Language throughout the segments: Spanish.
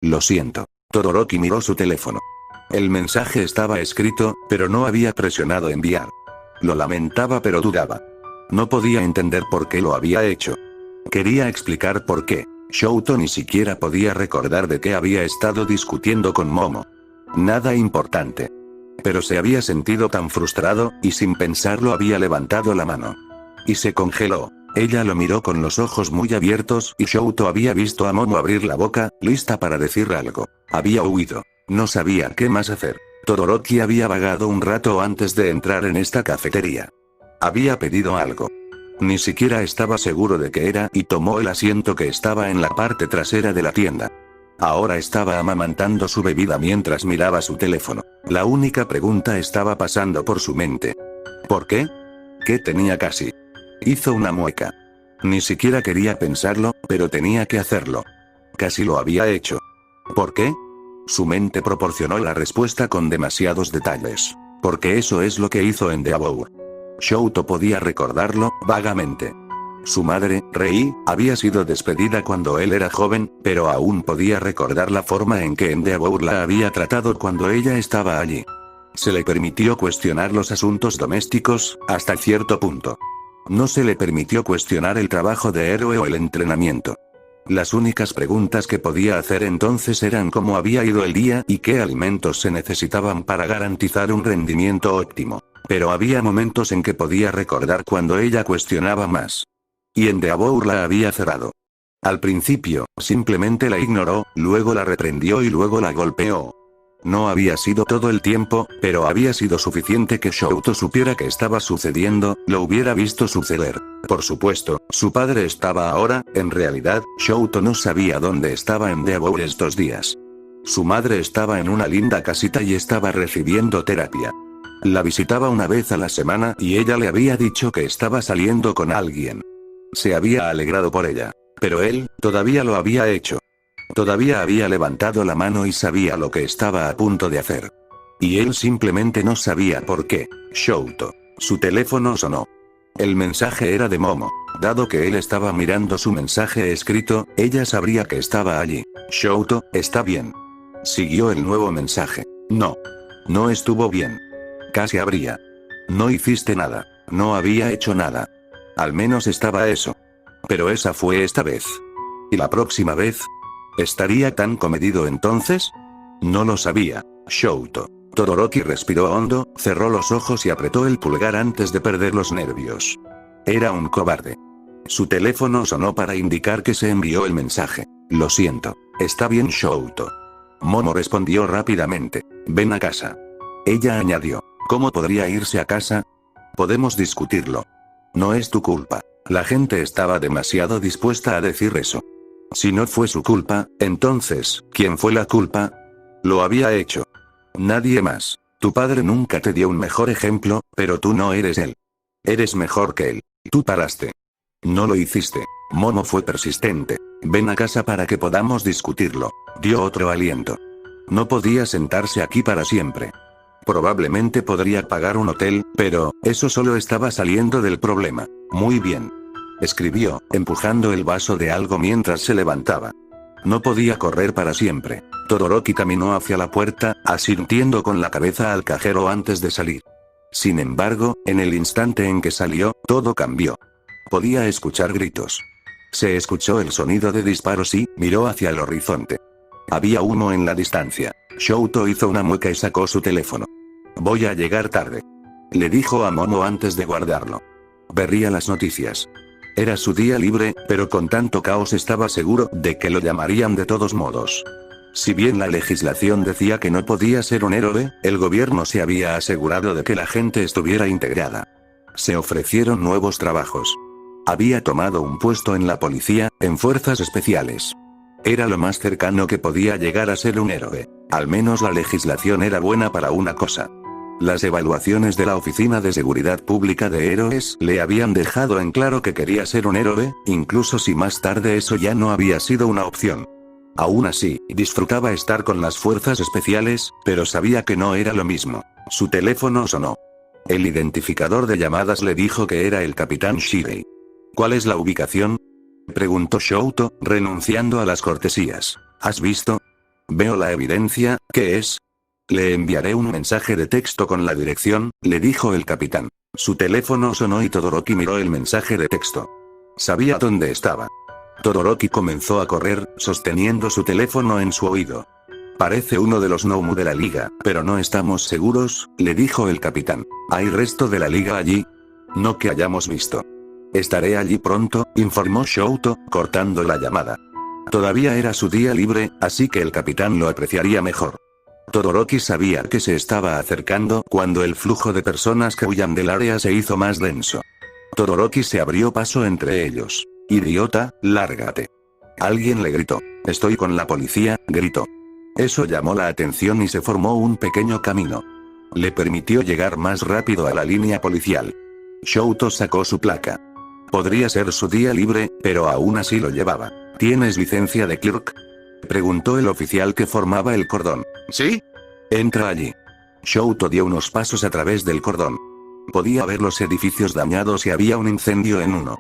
Lo siento. Todoroki miró su teléfono. El mensaje estaba escrito, pero no había presionado enviar. Lo lamentaba pero dudaba. No podía entender por qué lo había hecho. Quería explicar por qué. Shouto ni siquiera podía recordar de qué había estado discutiendo con Momo. Nada importante. Pero se había sentido tan frustrado, y sin pensarlo había levantado la mano. Y se congeló. Ella lo miró con los ojos muy abiertos y Shouto había visto a Momo abrir la boca, lista para decir algo. Había huido. No sabía qué más hacer. Todoroki había vagado un rato antes de entrar en esta cafetería. Había pedido algo. Ni siquiera estaba seguro de qué era y tomó el asiento que estaba en la parte trasera de la tienda. Ahora estaba amamantando su bebida mientras miraba su teléfono. La única pregunta estaba pasando por su mente. ¿Por qué? ¿Qué tenía casi? Hizo una mueca. Ni siquiera quería pensarlo, pero tenía que hacerlo. Casi lo había hecho. ¿Por qué? Su mente proporcionó la respuesta con demasiados detalles. Porque eso es lo que hizo en The Above. Shouto podía recordarlo, vagamente. Su madre, Rei, había sido despedida cuando él era joven, pero aún podía recordar la forma en que Endeavor la había tratado cuando ella estaba allí. Se le permitió cuestionar los asuntos domésticos, hasta cierto punto. No se le permitió cuestionar el trabajo de héroe o el entrenamiento. Las únicas preguntas que podía hacer entonces eran cómo había ido el día y qué alimentos se necesitaban para garantizar un rendimiento óptimo. Pero había momentos en que podía recordar cuando ella cuestionaba más. Y Endeavor la había cerrado. Al principio, simplemente la ignoró, luego la reprendió y luego la golpeó. No había sido todo el tiempo, pero había sido suficiente que Shouto supiera que estaba sucediendo, lo hubiera visto suceder. Por supuesto, su padre estaba ahora, en realidad, Shouto no sabía dónde estaba Endeavor estos días. Su madre estaba en una linda casita y estaba recibiendo terapia. La visitaba una vez a la semana y ella le había dicho que estaba saliendo con alguien. Se había alegrado por ella. Pero él, todavía lo había hecho. Todavía había levantado la mano y sabía lo que estaba a punto de hacer. Y él simplemente no sabía por qué. Shouto. Su teléfono sonó. El mensaje era de Momo. Dado que él estaba mirando su mensaje escrito, ella sabría que estaba allí. Shouto, está bien. Siguió el nuevo mensaje. No. No estuvo bien. Casi habría. No hiciste nada. No había hecho nada. Al menos estaba eso. Pero esa fue esta vez. ¿Y la próxima vez? ¿Estaría tan comedido entonces? No lo sabía. Shouto. Todoroki respiró hondo, cerró los ojos y apretó el pulgar antes de perder los nervios. Era un cobarde. Su teléfono sonó para indicar que se envió el mensaje. Lo siento. Está bien, Shouto. Momo respondió rápidamente. Ven a casa. Ella añadió. ¿Cómo podría irse a casa? Podemos discutirlo. No es tu culpa. La gente estaba demasiado dispuesta a decir eso. Si no fue su culpa, entonces, ¿quién fue la culpa? Lo había hecho. Nadie más. Tu padre nunca te dio un mejor ejemplo, pero tú no eres él. Eres mejor que él. Tú paraste. No lo hiciste. Momo fue persistente. Ven a casa para que podamos discutirlo. Dio otro aliento. No podía sentarse aquí para siempre. Probablemente podría pagar un hotel, pero, eso solo estaba saliendo del problema. Muy bien. Escribió, empujando el vaso de algo mientras se levantaba. No podía correr para siempre. Todoroki caminó hacia la puerta, asintiendo con la cabeza al cajero antes de salir. Sin embargo, en el instante en que salió, todo cambió. Podía escuchar gritos. Se escuchó el sonido de disparos y, miró hacia el horizonte. Había humo en la distancia. Shouto hizo una mueca y sacó su teléfono. Voy a llegar tarde. Le dijo a Momo antes de guardarlo. Vería las noticias. Era su día libre, pero con tanto caos estaba seguro de que lo llamarían de todos modos. Si bien la legislación decía que no podía ser un héroe, el gobierno se había asegurado de que la gente estuviera integrada. Se ofrecieron nuevos trabajos. Había tomado un puesto en la policía, en fuerzas especiales. Era lo más cercano que podía llegar a ser un héroe. Al menos la legislación era buena para una cosa. Las evaluaciones de la Oficina de Seguridad Pública de Héroes le habían dejado en claro que quería ser un héroe, incluso si más tarde eso ya no había sido una opción. Aún así, disfrutaba estar con las fuerzas especiales, pero sabía que no era lo mismo. Su teléfono sonó. El identificador de llamadas le dijo que era el capitán Shirei. ¿Cuál es la ubicación? Preguntó Shouto, renunciando a las cortesías. ¿Has visto? Veo la evidencia, ¿qué es? Le enviaré un mensaje de texto con la dirección, le dijo el capitán. Su teléfono sonó y Todoroki miró el mensaje de texto. Sabía dónde estaba. Todoroki comenzó a correr, sosteniendo su teléfono en su oído. Parece uno de los Noumu de la liga, pero no estamos seguros, le dijo el capitán. ¿Hay resto de la liga allí? No que hayamos visto. Estaré allí pronto, informó Shouto, cortando la llamada. Todavía era su día libre, así que el capitán lo apreciaría mejor. Todoroki sabía que se estaba acercando cuando el flujo de personas que huían del área se hizo más denso. Todoroki se abrió paso entre ellos. «Idiota, lárgate». Alguien le gritó. «Estoy con la policía», gritó. Eso llamó la atención y se formó un pequeño camino. Le permitió llegar más rápido a la línea policial. Shouto sacó su placa. Podría ser su día libre, pero aún así lo llevaba. ¿Tienes licencia de clerk?, preguntó el oficial que formaba el cordón. ¿Sí? Entra allí. Shouto dio unos pasos a través del cordón. Podía ver los edificios dañados y había un incendio en uno.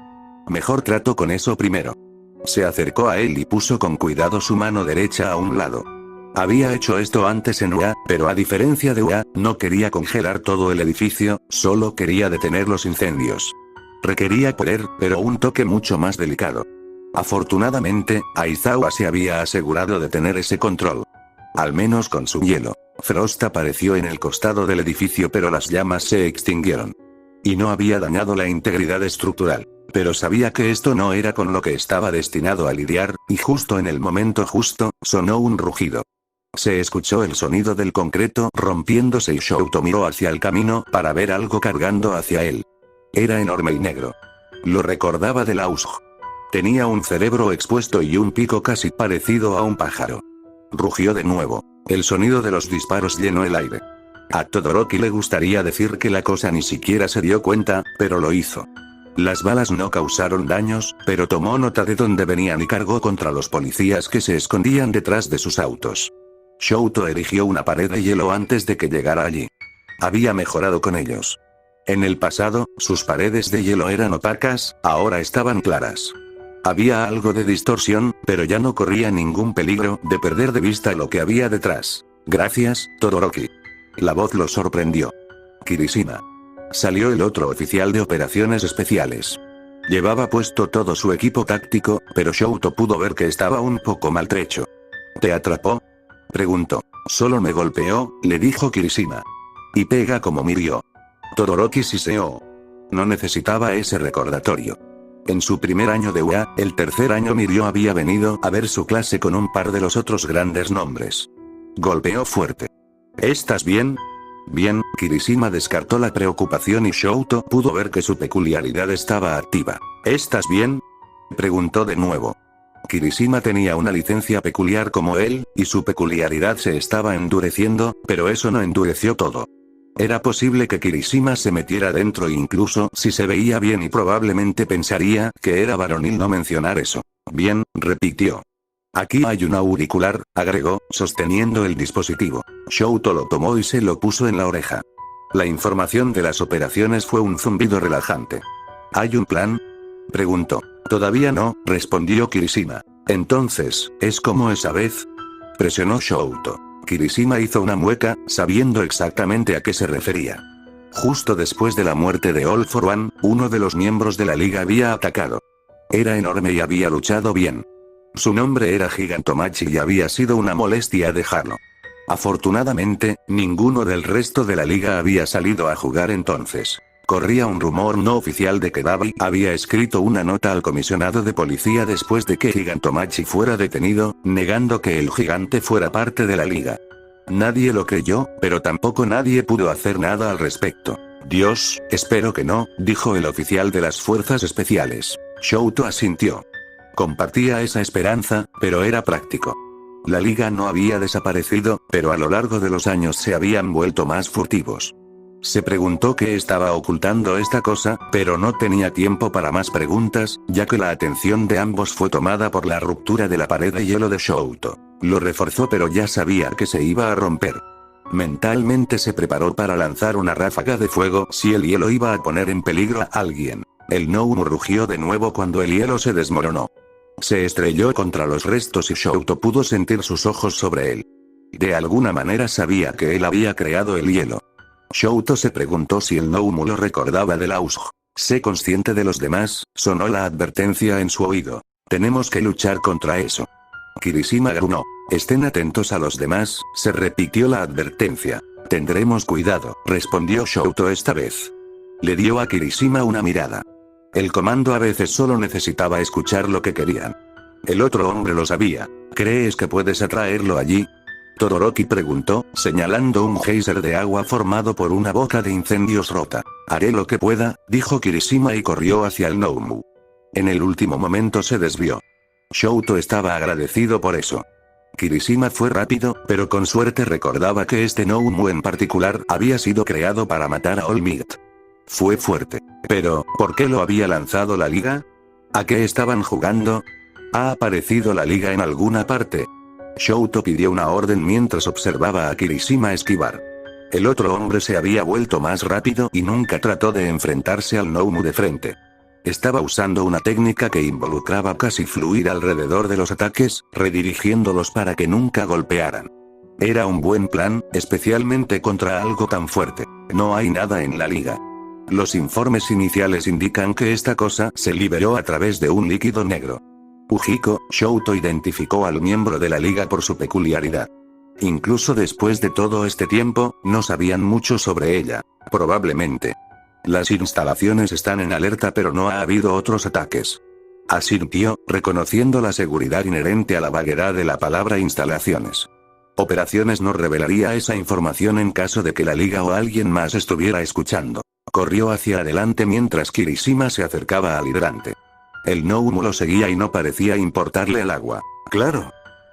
Mejor trato con eso primero. Se acercó a él y puso con cuidado su mano derecha a un lado. Había hecho esto antes en UA, pero a diferencia de UA, no quería congelar todo el edificio, solo quería detener los incendios. Requería poder, pero un toque mucho más delicado. Afortunadamente, Aizawa se había asegurado de tener ese control. Al menos con su hielo. Frost apareció en el costado del edificio pero las llamas se extinguieron. Y no había dañado la integridad estructural. Pero sabía que esto no era con lo que estaba destinado a lidiar, y justo en el momento justo, sonó un rugido. Se escuchó el sonido del concreto rompiéndose y Shouto miró hacia el camino para ver algo cargando hacia él. Era enorme y negro. Lo recordaba del Ausg. Tenía un cerebro expuesto y un pico casi parecido a un pájaro. Rugió de nuevo. El sonido de los disparos llenó el aire. A Todoroki le gustaría decir que la cosa ni siquiera se dio cuenta, pero lo hizo. Las balas no causaron daños, pero tomó nota de dónde venían y cargó contra los policías que se escondían detrás de sus autos. Shouto erigió una pared de hielo antes de que llegara allí. Había mejorado con ellos. En el pasado, sus paredes de hielo eran opacas, ahora estaban claras. Había algo de distorsión, pero ya no corría ningún peligro de perder de vista lo que había detrás. Gracias, Todoroki. La voz lo sorprendió. Kirishima. Salió el otro oficial de operaciones especiales. Llevaba puesto todo su equipo táctico, pero Shouto pudo ver que estaba un poco maltrecho. ¿Te atrapó?, preguntó. Solo me golpeó, le dijo Kirishima. Y pega como Mirio. Todoroki siseó. No necesitaba ese recordatorio. En su primer año de UA, el tercer año Mirio había venido a ver su clase con un par de los otros grandes nombres. Golpeó fuerte. ¿Estás bien? Bien, Kirishima descartó la preocupación y Shouto pudo ver que su peculiaridad estaba activa. ¿Estás bien?, preguntó de nuevo. Kirishima tenía una licencia peculiar como él, y su peculiaridad se estaba endureciendo, pero eso no endureció todo. Era posible que Kirishima se metiera dentro incluso si se veía bien y probablemente pensaría que era varonil no mencionar eso. Bien, repitió. Aquí hay un auricular, agregó, sosteniendo el dispositivo. Shouto lo tomó y se lo puso en la oreja. La información de las operaciones fue un zumbido relajante. ¿Hay un plan?, preguntó. Todavía no, respondió Kirishima. Entonces, ¿es como esa vez?, presionó Shouto. Kirishima hizo una mueca, sabiendo exactamente a qué se refería. Justo después de la muerte de All for One, uno de los miembros de la liga había atacado. Era enorme y había luchado bien. Su nombre era Gigantomachi y había sido una molestia dejarlo. Afortunadamente, ninguno del resto de la liga había salido a jugar entonces. Corría un rumor no oficial de que Dabi había escrito una nota al comisionado de policía después de que Gigantomachi fuera detenido, negando que el gigante fuera parte de la liga. Nadie lo creyó, pero tampoco nadie pudo hacer nada al respecto. Dios, espero que no, dijo el oficial de las fuerzas especiales. Shouto asintió. Compartía esa esperanza, pero era práctico. La liga no había desaparecido, pero a lo largo de los años se habían vuelto más furtivos. Se preguntó qué estaba ocultando esta cosa, pero no tenía tiempo para más preguntas, ya que la atención de ambos fue tomada por la ruptura de la pared de hielo de Shouto. Lo reforzó pero ya sabía que se iba a romper. Mentalmente se preparó para lanzar una ráfaga de fuego si el hielo iba a poner en peligro a alguien. El Noumu rugió de nuevo cuando el hielo se desmoronó. Se estrelló contra los restos y Shouto pudo sentir sus ojos sobre él. De alguna manera sabía que él había creado el hielo. Shouto se preguntó si el Noumu lo recordaba del Ausg. Sé consciente de los demás, sonó la advertencia en su oído. Tenemos que luchar contra eso. Kirishima gruñó. Estén atentos a los demás, se repitió la advertencia. Tendremos cuidado, respondió Shouto esta vez. Le dio a Kirishima una mirada. El comando a veces solo necesitaba escuchar lo que querían. El otro hombre lo sabía. ¿Crees que puedes atraerlo allí? Todoroki preguntó, señalando un geyser de agua formado por una boca de incendios rota. Haré lo que pueda, dijo Kirishima y corrió hacia el Noumu. En el último momento se desvió. Shouto estaba agradecido por eso. Kirishima fue rápido, pero con suerte recordaba que este Noumu en particular había sido creado para matar a All Might. Fue fuerte. Pero, ¿por qué lo había lanzado la liga? ¿A qué estaban jugando? ¿Ha aparecido la liga en alguna parte? Shouto pidió una orden mientras observaba a Kirishima esquivar. El otro hombre se había vuelto más rápido y nunca trató de enfrentarse al Noumu de frente. Estaba usando una técnica que involucraba casi fluir alrededor de los ataques, redirigiéndolos para que nunca golpearan. Era un buen plan, especialmente contra algo tan fuerte. No hay nada en la liga. Los informes iniciales indican que esta cosa se liberó a través de un líquido negro. Ujiko, Shouto identificó al miembro de la liga por su peculiaridad. Incluso después de todo este tiempo, no sabían mucho sobre ella. Probablemente. Las instalaciones están en alerta pero no ha habido otros ataques. Asintió, reconociendo la seguridad inherente a la vaguedad de la palabra instalaciones. Operaciones no revelaría esa información en caso de que la liga o alguien más estuviera escuchando. Corrió hacia adelante mientras Kirishima se acercaba al hidrante. El Noumu lo seguía y no parecía importarle el agua. ¡Claro!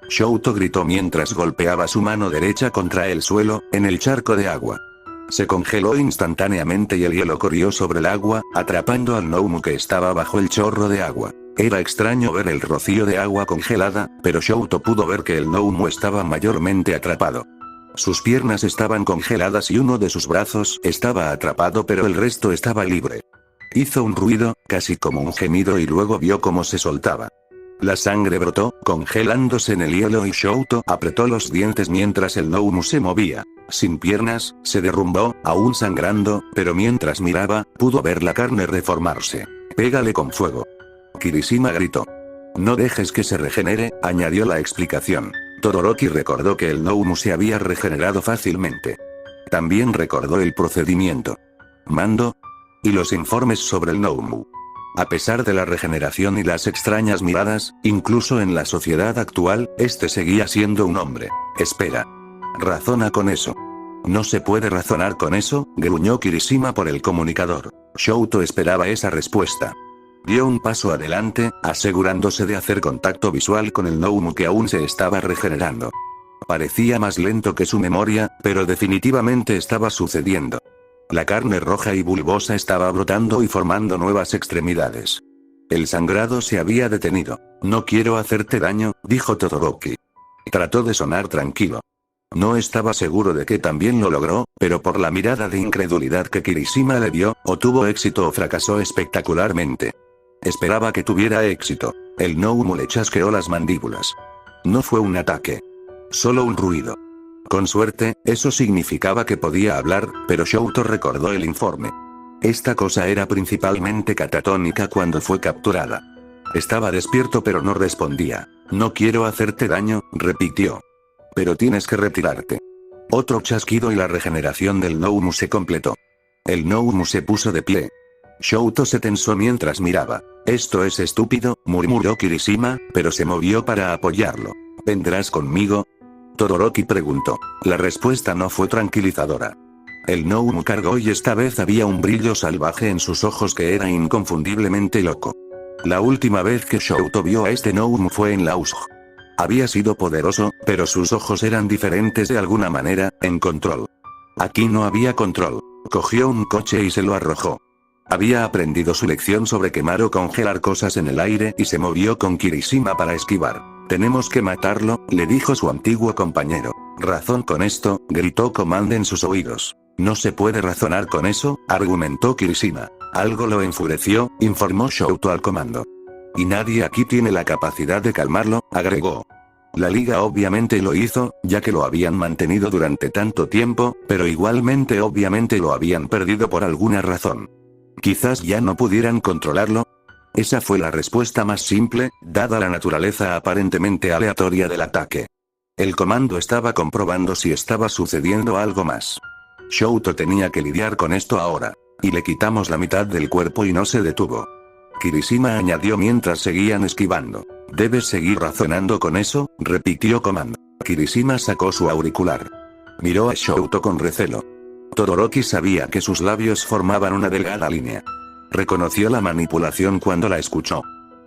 Shouto gritó mientras golpeaba su mano derecha contra el suelo, en el charco de agua. Se congeló instantáneamente y el hielo corrió sobre el agua, atrapando al Noumu que estaba bajo el chorro de agua. Era extraño ver el rocío de agua congelada, pero Shouto pudo ver que el Noumu estaba mayormente atrapado. Sus piernas estaban congeladas y uno de sus brazos estaba atrapado pero el resto estaba libre. Hizo un ruido, casi como un gemido y luego vio cómo se soltaba. La sangre brotó, congelándose en el hielo y Shouto apretó los dientes mientras el Noumu se movía. Sin piernas, se derrumbó, aún sangrando, pero mientras miraba, pudo ver la carne reformarse. Pégale con fuego. Kirishima gritó. No dejes que se regenere, añadió la explicación. Todoroki recordó que el Noumu se había regenerado fácilmente. También recordó el procedimiento. Mando. Y los informes sobre el Noumu. A pesar de la regeneración y las extrañas miradas, incluso en la sociedad actual, este seguía siendo un hombre. Espera. Razona con eso. No se puede razonar con eso, gruñó Kirishima por el comunicador. Shouto esperaba esa respuesta. Dio un paso adelante, asegurándose de hacer contacto visual con el Noumu que aún se estaba regenerando. Parecía más lento que su memoria, pero definitivamente estaba sucediendo. La carne roja y bulbosa estaba brotando y formando nuevas extremidades. El sangrado se había detenido. No quiero hacerte daño, dijo Todoroki. Trató de sonar tranquilo. No estaba seguro de que también lo logró, pero por la mirada de incredulidad que Kirishima le dio, o tuvo éxito o fracasó espectacularmente. Esperaba que tuviera éxito. El Noumu le chasqueó las mandíbulas. No fue un ataque. Solo un ruido. Con suerte, eso significaba que podía hablar, pero Shouto recordó el informe. Esta cosa era principalmente catatónica cuando fue capturada. Estaba despierto pero no respondía. No quiero hacerte daño, repitió. Pero tienes que retirarte. Otro chasquido y la regeneración del Noumu se completó. El Noumu se puso de pie. Shouto se tensó mientras miraba. Esto es estúpido, murmuró Kirishima, pero se movió para apoyarlo. ¿Vendrás conmigo? Todoroki preguntó. La respuesta no fue tranquilizadora. El Noumu cargó y esta vez había un brillo salvaje en sus ojos que era inconfundiblemente loco. La última vez que Shouto vio a este Noumu fue en la USG. Había sido poderoso, pero sus ojos eran diferentes de alguna manera, en control. Aquí no había control. Cogió un coche y se lo arrojó. Había aprendido su lección sobre quemar o congelar cosas en el aire y se movió con Kirishima para esquivar. Tenemos que matarlo, le dijo su antiguo compañero. Razón con esto, gritó Command en sus oídos. No se puede razonar con eso, argumentó Kirishima. Algo lo enfureció, informó Shouto al comando. Y nadie aquí tiene la capacidad de calmarlo, agregó. La liga obviamente lo hizo, ya que lo habían mantenido durante tanto tiempo, pero igualmente obviamente lo habían perdido por alguna razón. Quizás ya no pudieran controlarlo. Esa fue la respuesta más simple, dada la naturaleza aparentemente aleatoria del ataque. El comando estaba comprobando si estaba sucediendo algo más. Shoto tenía que lidiar con esto ahora. Y le quitamos la mitad del cuerpo y no se detuvo. Kirishima añadió mientras seguían esquivando. Debes seguir razonando con eso, repitió Comando. Kirishima sacó su auricular. Miró a Shoto con recelo. Todoroki sabía que sus labios formaban una delgada línea. Reconoció la manipulación cuando la escuchó.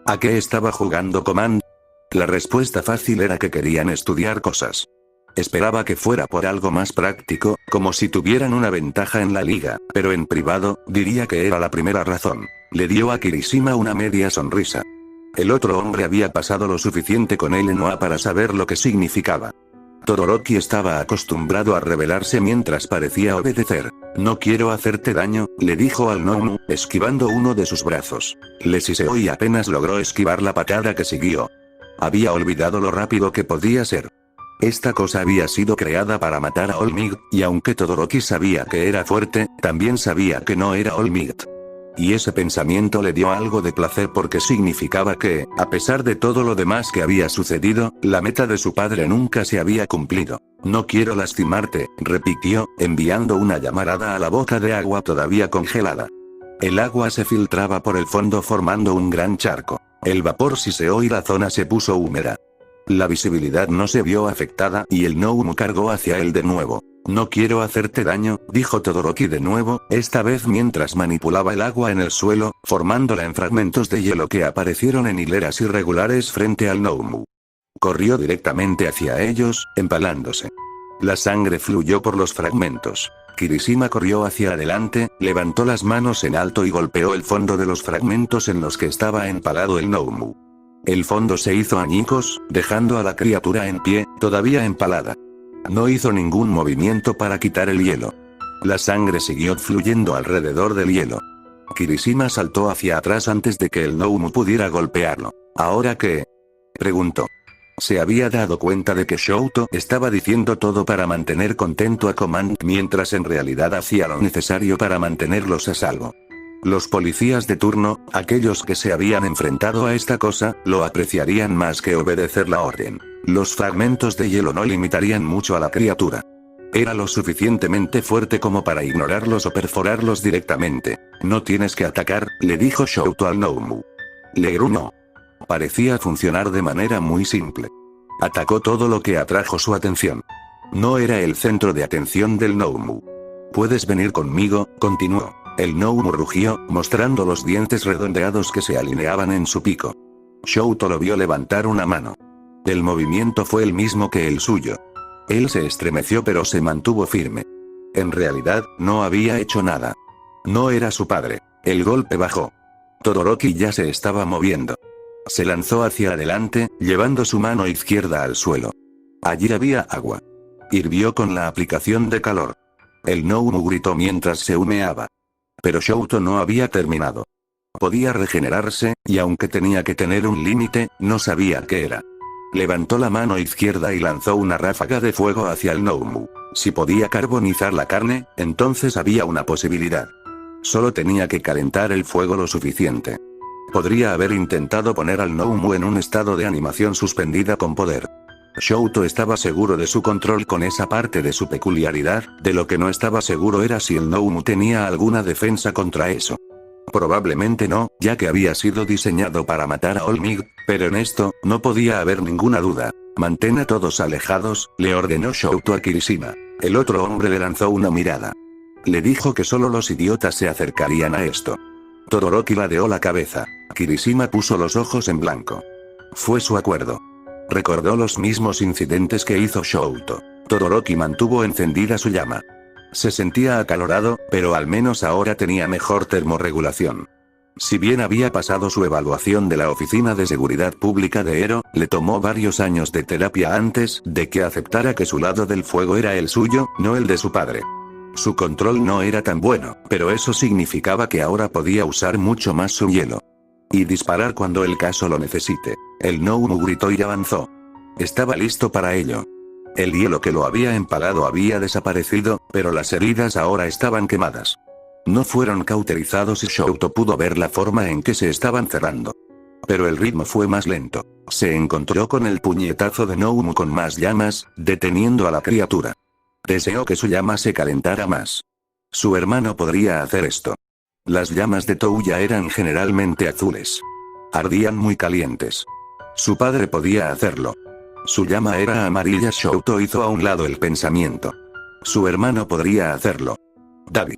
¿A qué estaba jugando Comando? La respuesta fácil era que querían estudiar cosas. Esperaba que fuera por algo más práctico, como si tuvieran una ventaja en la liga, pero en privado, diría que era la primera razón. Le dio a Kirishima una media sonrisa. El otro hombre había pasado lo suficiente con él en Oa para saber lo que significaba. Todoroki estaba acostumbrado a rebelarse mientras parecía obedecer. No quiero hacerte daño, le dijo al Nomu, esquivando uno de sus brazos. Le siseó y apenas logró esquivar la patada que siguió. Había olvidado lo rápido que podía ser. Esta cosa había sido creada para matar a All Might, y aunque Todoroki sabía que era fuerte, también sabía que no era All Might. Y ese pensamiento le dio algo de placer porque significaba que, a pesar de todo lo demás que había sucedido, la meta de su padre nunca se había cumplido. No quiero lastimarte, repitió, enviando una llamarada a la boca de agua todavía congelada. El agua se filtraba por el fondo formando un gran charco. El vapor siseó y la zona se puso húmeda. La visibilidad no se vio afectada y el Nomu cargó hacia él de nuevo. No quiero hacerte daño, dijo Todoroki de nuevo, esta vez mientras manipulaba el agua en el suelo, formándola en fragmentos de hielo que aparecieron en hileras irregulares frente al Nomu. Corrió directamente hacia ellos, empalándose. La sangre fluyó por los fragmentos. Kirishima corrió hacia adelante, levantó las manos en alto y golpeó el fondo de los fragmentos en los que estaba empalado el Nomu. El fondo se hizo añicos, dejando a la criatura en pie, todavía empalada. No hizo ningún movimiento para quitar el hielo. La sangre siguió fluyendo alrededor del hielo. Kirishima saltó hacia atrás antes de que el Nomu pudiera golpearlo. ¿Ahora qué? Preguntó. Se había dado cuenta de que Shoto estaba diciendo todo para mantener contento a Command mientras en realidad hacía lo necesario para mantenerlos a salvo. Los policías de turno, aquellos que se habían enfrentado a esta cosa, lo apreciarían más que obedecer la orden. Los fragmentos de hielo no limitarían mucho a la criatura. Era lo suficientemente fuerte como para ignorarlos o perforarlos directamente. No tienes que atacar, le dijo Shoto al Nomu. Le gruñó. Parecía funcionar de manera muy simple. Atacó todo lo que atrajo su atención. No era el centro de atención del Nomu. Puedes venir conmigo, continuó. El Nomu rugió, mostrando los dientes redondeados que se alineaban en su pico. Shoto lo vio levantar una mano. El movimiento fue el mismo que el suyo. Él se estremeció pero se mantuvo firme. En realidad, no había hecho nada. No era su padre. El golpe bajó. Todoroki ya se estaba moviendo. Se lanzó hacia adelante, llevando su mano izquierda al suelo. Allí había agua. Hirvió con la aplicación de calor. El Nomu gritó mientras se humeaba. Pero Shoto no había terminado. Podía regenerarse, y aunque tenía que tener un límite, no sabía qué era. Levantó la mano izquierda y lanzó una ráfaga de fuego hacia el Nomu. Si podía carbonizar la carne, entonces había una posibilidad. Solo tenía que calentar el fuego lo suficiente. Podría haber intentado poner al Nomu en un estado de animación suspendida con poder. Shoto estaba seguro de su control con esa parte de su peculiaridad, de lo que no estaba seguro era si el Nomu tenía alguna defensa contra eso. Probablemente no, ya que había sido diseñado para matar a All Might, pero en esto, no podía haber ninguna duda. Mantén a todos alejados, le ordenó Shoto a Kirishima. El otro hombre le lanzó una mirada. Le dijo que solo los idiotas se acercarían a esto. Todoroki ladeó la cabeza. Kirishima puso los ojos en blanco. Fue su acuerdo. Recordó los mismos incidentes que hizo Shoto. Todoroki mantuvo encendida su llama. Se sentía acalorado, pero al menos ahora tenía mejor termorregulación. Si bien había pasado su evaluación de la Oficina de Seguridad Pública de Ero, le tomó varios años de terapia antes de que aceptara que su lado del fuego era el suyo, no el de su padre. Su control no era tan bueno, pero eso significaba que ahora podía usar mucho más su hielo. Y disparar cuando el caso lo necesite. El Noumu gritó y avanzó. Estaba listo para ello. El hielo que lo había empalado había desaparecido, pero las heridas ahora estaban quemadas. No fueron cauterizados y Shouto pudo ver la forma en que se estaban cerrando. Pero el ritmo fue más lento. Se encontró con el puñetazo de Noumu con más llamas, deteniendo a la criatura. Deseó que su llama se calentara más. Su hermano podría hacer esto. Las llamas de Touya eran generalmente azules. Ardían muy calientes. Su padre podía hacerlo. Su llama era amarilla. Shouto hizo a un lado el pensamiento. Su hermano podría hacerlo. Dabi.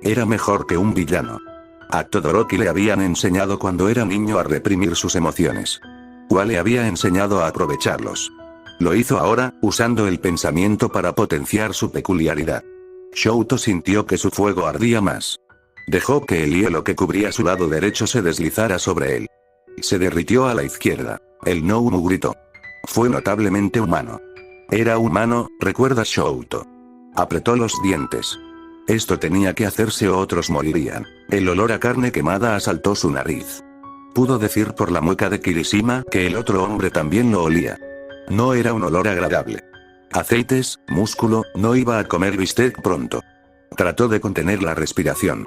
Era mejor que un villano. A Todoroki le habían enseñado cuando era niño a reprimir sus emociones. Ua le había enseñado a aprovecharlos. Lo hizo ahora, usando el pensamiento para potenciar su peculiaridad. Shouto sintió que su fuego ardía más. Dejó que el hielo que cubría su lado derecho se deslizara sobre él. Se derritió a la izquierda. El Noumu gritó. Fue notablemente humano. Era humano, recuerda Shouto. Apretó los dientes. Esto tenía que hacerse o otros morirían. El olor a carne quemada asaltó su nariz. Pudo decir por la mueca de Kirishima que el otro hombre también lo olía. No era un olor agradable. Aceites, músculo, no iba a comer bistec pronto. Trató de contener la respiración.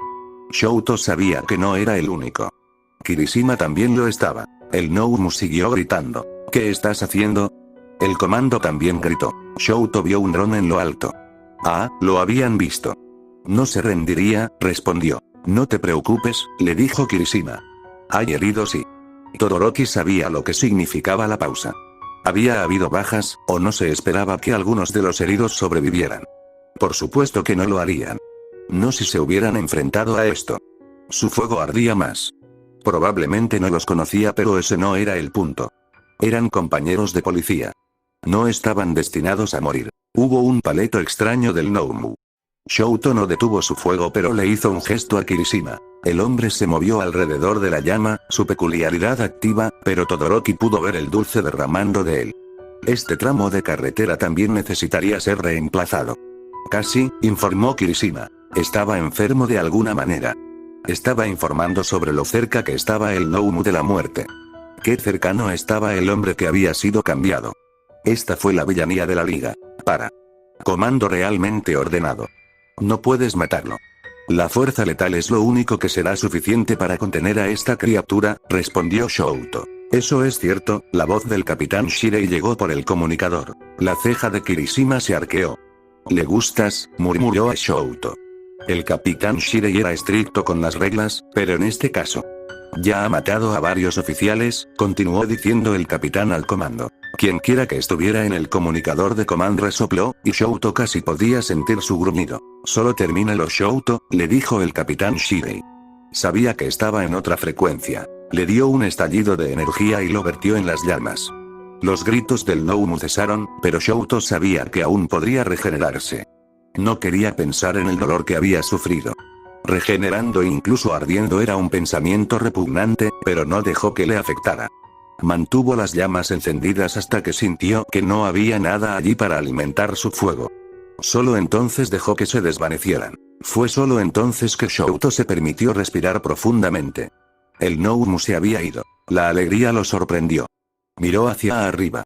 Shouto sabía que no era el único. Kirishima también lo estaba. El Noumu siguió gritando. ¿Qué estás haciendo? El comando también gritó. Shouto vio un dron en lo alto. Ah, lo habían visto. No se rendiría, respondió. No te preocupes, le dijo Kirishima. Hay heridos y... Todoroki sabía lo que significaba la pausa. Había habido bajas, o no se esperaba que algunos de los heridos sobrevivieran. Por supuesto que no lo harían. No si se hubieran enfrentado a esto. Su fuego ardía más. Probablemente no los conocía, pero ese no era el punto. Eran compañeros de policía. No estaban destinados a morir. Hubo un paleto extraño del Noumu. Shouto no detuvo su fuego, pero le hizo un gesto a Kirishima. El hombre se movió alrededor de la llama, su peculiaridad activa, pero Todoroki pudo ver el dulce derramando de él. Este tramo de carretera también necesitaría ser reemplazado. Casi, informó Kirishima. Estaba enfermo de alguna manera. Estaba informando sobre lo cerca que estaba el Noumu de la muerte. Qué cercano estaba el hombre que había sido cambiado. Esta fue la villanía de la liga. Para. Comando realmente ordenado. No puedes matarlo. La fuerza letal es lo único que será suficiente para contener a esta criatura, respondió Shouto. Eso es cierto, la voz del capitán Shirei llegó por el comunicador. La ceja de Kirishima se arqueó. ¿Le gustas?, murmuró a Shouto. El capitán Shirei era estricto con las reglas, pero en este caso. Ya ha matado a varios oficiales, continuó diciendo el capitán al comando. Quien quiera que estuviera en el comunicador de comando resopló, y Shouto casi podía sentir su gruñido. Solo termínalo Shouto, le dijo el capitán Shirei. Sabía que estaba en otra frecuencia. Le dio un estallido de energía y lo vertió en las llamas. Los gritos del Noumu cesaron, pero Shouto sabía que aún podría regenerarse. No quería pensar en el dolor que había sufrido. Regenerando e incluso ardiendo era un pensamiento repugnante, pero no dejó que le afectara. Mantuvo las llamas encendidas hasta que sintió que no había nada allí para alimentar su fuego. Solo entonces dejó que se desvanecieran. Fue solo entonces que Shouto se permitió respirar profundamente. El Noumu se había ido. La alegría lo sorprendió. Miró hacia arriba.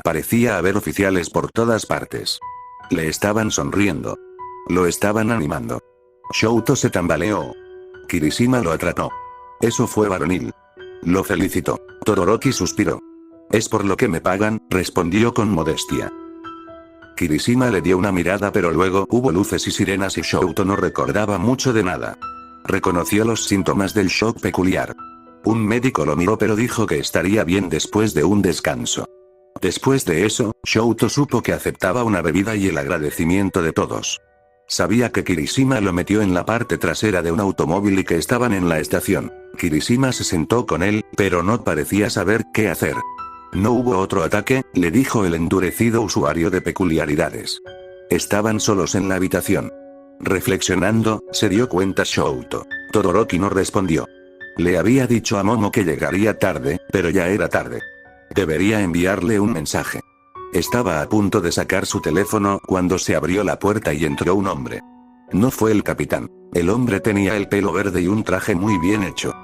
Parecía haber oficiales por todas partes. Le estaban sonriendo. Lo estaban animando. Shouto se tambaleó. Kirishima lo atrapó. Eso fue varonil. Lo felicitó. Todoroki suspiró. Es por lo que me pagan, respondió con modestia. Kirishima le dio una mirada, pero luego hubo luces y sirenas y Shouto no recordaba mucho de nada. Reconoció los síntomas del shock peculiar. Un médico lo miró pero dijo que estaría bien después de un descanso. Después de eso, Shouto supo que aceptaba una bebida y el agradecimiento de todos. Sabía que Kirishima lo metió en la parte trasera de un automóvil y que estaban en la estación. Kirishima se sentó con él, pero no parecía saber qué hacer. No hubo otro ataque, le dijo el endurecido usuario de peculiaridades. Estaban solos en la habitación. Reflexionando, se dio cuenta Shouto. Todoroki no respondió. Le había dicho a Momo que llegaría tarde, pero ya era tarde. Debería enviarle un mensaje. Estaba a punto de sacar su teléfono cuando se abrió la puerta y entró un hombre. No fue el capitán. El hombre tenía el pelo verde y un traje muy bien hecho.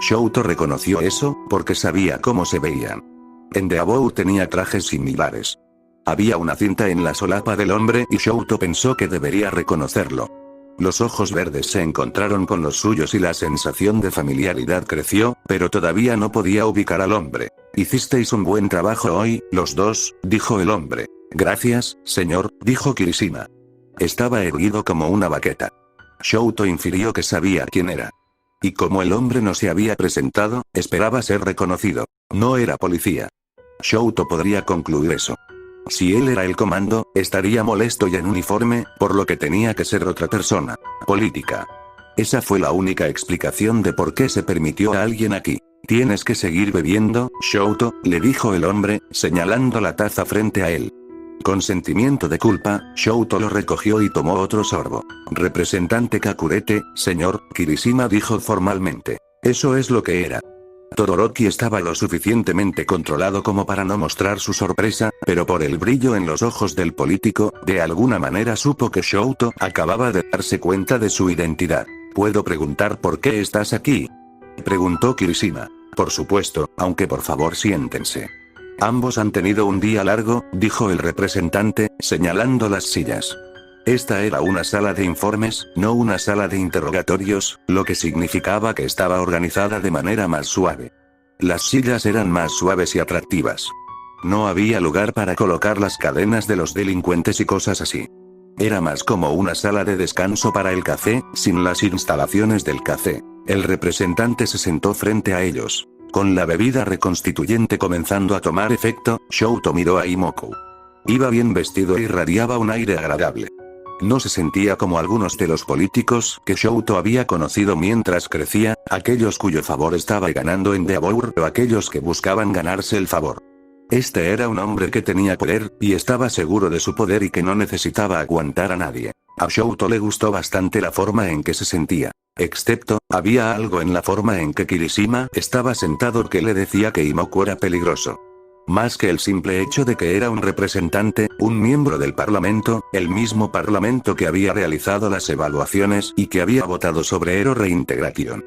Shouto reconoció eso, porque sabía cómo se veían. Endeavor tenía trajes similares. Había una cinta en la solapa del hombre y Shouto pensó que debería reconocerlo. Los ojos verdes se encontraron con los suyos y la sensación de familiaridad creció, pero todavía no podía ubicar al hombre. «Hicisteis un buen trabajo hoy, los dos», dijo el hombre. «Gracias, señor», dijo Kirishima. Estaba erguido como una baqueta. Shouto infirió que sabía quién era. Y como el hombre no se había presentado, esperaba ser reconocido. No era policía. Shouto podría concluir eso. Si él era el comando, estaría molesto y en uniforme, por lo que tenía que ser otra persona. Política. Esa fue la única explicación de por qué se permitió a alguien aquí. «Tienes que seguir bebiendo, Shouto», le dijo el hombre, señalando la taza frente a él. Con sentimiento de culpa, Shouto lo recogió y tomó otro sorbo. «Representante Kakurete, señor», Kirishima dijo formalmente. Eso es lo que era. Todoroki estaba lo suficientemente controlado como para no mostrar su sorpresa, pero por el brillo en los ojos del político, de alguna manera supo que Shouto acababa de darse cuenta de su identidad. «¿Puedo preguntar por qué estás aquí?», preguntó Kirishima. «Por supuesto, aunque por favor siéntense». «Ambos han tenido un día largo», dijo el representante, señalando las sillas. Esta era una sala de informes, no una sala de interrogatorios, lo que significaba que estaba organizada de manera más suave. Las sillas eran más suaves y atractivas. No había lugar para colocar las cadenas de los delincuentes y cosas así. Era más como una sala de descanso para el café, sin las instalaciones del café. El representante se sentó frente a ellos. Con la bebida reconstituyente comenzando a tomar efecto, Shouto miró a Imoku. Iba bien vestido e irradiaba un aire agradable. No se sentía como algunos de los políticos que Shouto había conocido mientras crecía, aquellos cuyo favor estaba ganando en Endeavor o aquellos que buscaban ganarse el favor. Este era un hombre que tenía poder, y estaba seguro de su poder y que no necesitaba aguantar a nadie. A Shouto le gustó bastante la forma en que se sentía. Excepto, había algo en la forma en que Kirishima estaba sentado que le decía que Imoku era peligroso. Más que el simple hecho de que era un representante, un miembro del Parlamento, el mismo Parlamento que había realizado las evaluaciones y que había votado sobre Ero Reintegration.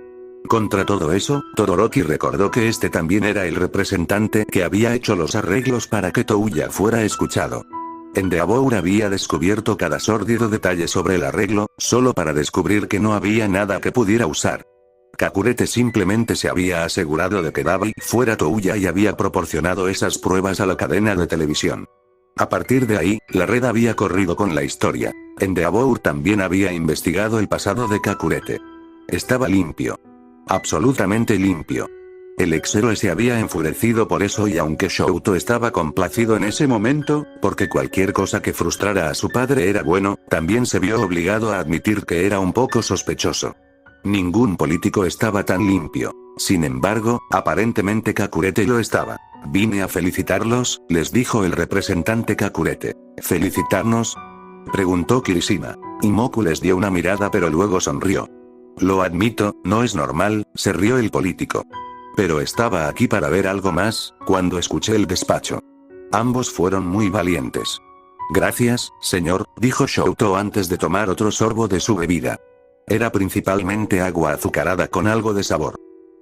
Contra todo eso, Todoroki recordó que este también era el representante que había hecho los arreglos para que Touya fuera escuchado. Endeavor había descubierto cada sórdido detalle sobre el arreglo, solo para descubrir que no había nada que pudiera usar. Kakurete simplemente se había asegurado de que Dabi fuera Touya y había proporcionado esas pruebas a la cadena de televisión. A partir de ahí, la red había corrido con la historia. Endeavor también había investigado el pasado de Kakurete. Estaba limpio. Absolutamente limpio. El exhéroe se había enfurecido por eso y aunque Shouto estaba complacido en ese momento, porque cualquier cosa que frustrara a su padre era bueno, también se vio obligado a admitir que era un poco sospechoso. Ningún político estaba tan limpio. Sin embargo, aparentemente Kakurete lo estaba. «Vine a felicitarlos», les dijo el representante Kakurete. «¿Felicitarnos?», preguntó Kirishima. Imoku les dio una mirada pero luego sonrió. «Lo admito, no es normal», se rió el político. «Pero estaba aquí para ver algo más, cuando escuché el despacho». Ambos fueron muy valientes. «Gracias, señor», dijo Shouto antes de tomar otro sorbo de su bebida. Era principalmente agua azucarada con algo de sabor.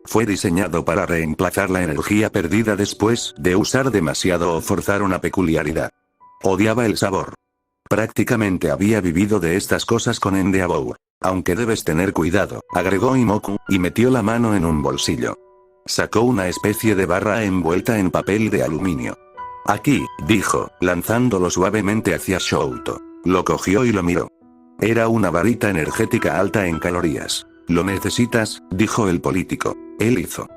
Fue diseñado para reemplazar la energía perdida después de usar demasiado o forzar una peculiaridad. Odiaba el sabor. Prácticamente había vivido de estas cosas con Endeavor. «Aunque debes tener cuidado», agregó Imoku, y metió la mano en un bolsillo. Sacó una especie de barra envuelta en papel de aluminio. «Aquí», dijo, lanzándolo suavemente hacia Shouto. Lo cogió y lo miró. Era una varita energética alta en calorías. «¿Lo necesitas?», dijo el político. Él hizo.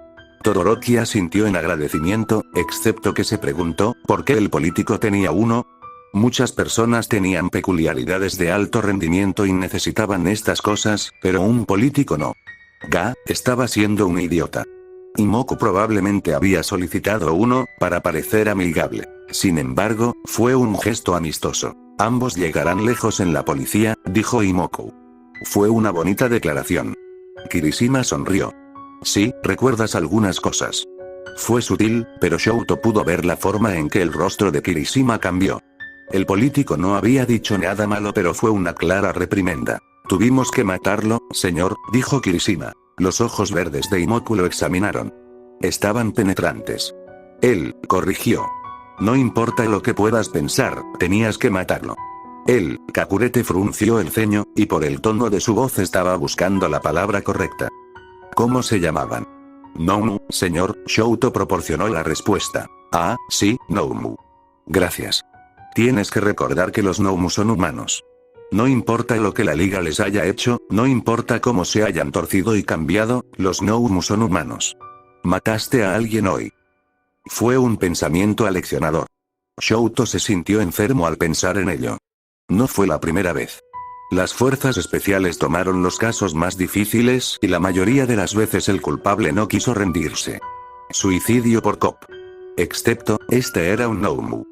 Todoroki asintió en agradecimiento, excepto que se preguntó, ¿por qué el político tenía uno? Muchas personas tenían peculiaridades de alto rendimiento y necesitaban estas cosas, pero un político no. Ga, estaba siendo un idiota. Imoku probablemente había solicitado uno, para parecer amigable. Sin embargo, fue un gesto amistoso. «Ambos llegarán lejos en la policía», dijo Imoku. Fue una bonita declaración. Kirishima sonrió. «Sí, recuerdas algunas cosas». Fue sutil, pero Shouto pudo ver la forma en que el rostro de Kirishima cambió. El político no había dicho nada malo pero fue una clara reprimenda. «Tuvimos que matarlo, señor», dijo Kirishima. Los ojos verdes de Imoku lo examinaron. Estaban penetrantes. Él corrigió. No importa lo que puedas pensar, tenías que matarlo. Él, Kakurete frunció el ceño, y por el tono de su voz estaba buscando la palabra correcta. ¿Cómo se llamaban? Noumu, señor, Shouto proporcionó la respuesta. Ah, sí, Noumu. Gracias. Tienes que recordar que los Noumu son humanos. No importa lo que la liga les haya hecho, no importa cómo se hayan torcido y cambiado, los Noumu son humanos. Mataste a alguien hoy. Fue un pensamiento aleccionador. Shouto se sintió enfermo al pensar en ello. No fue la primera vez. Las fuerzas especiales tomaron los casos más difíciles y la mayoría de las veces el culpable no quiso rendirse. Suicidio por cop. Excepto, este era un Noumu.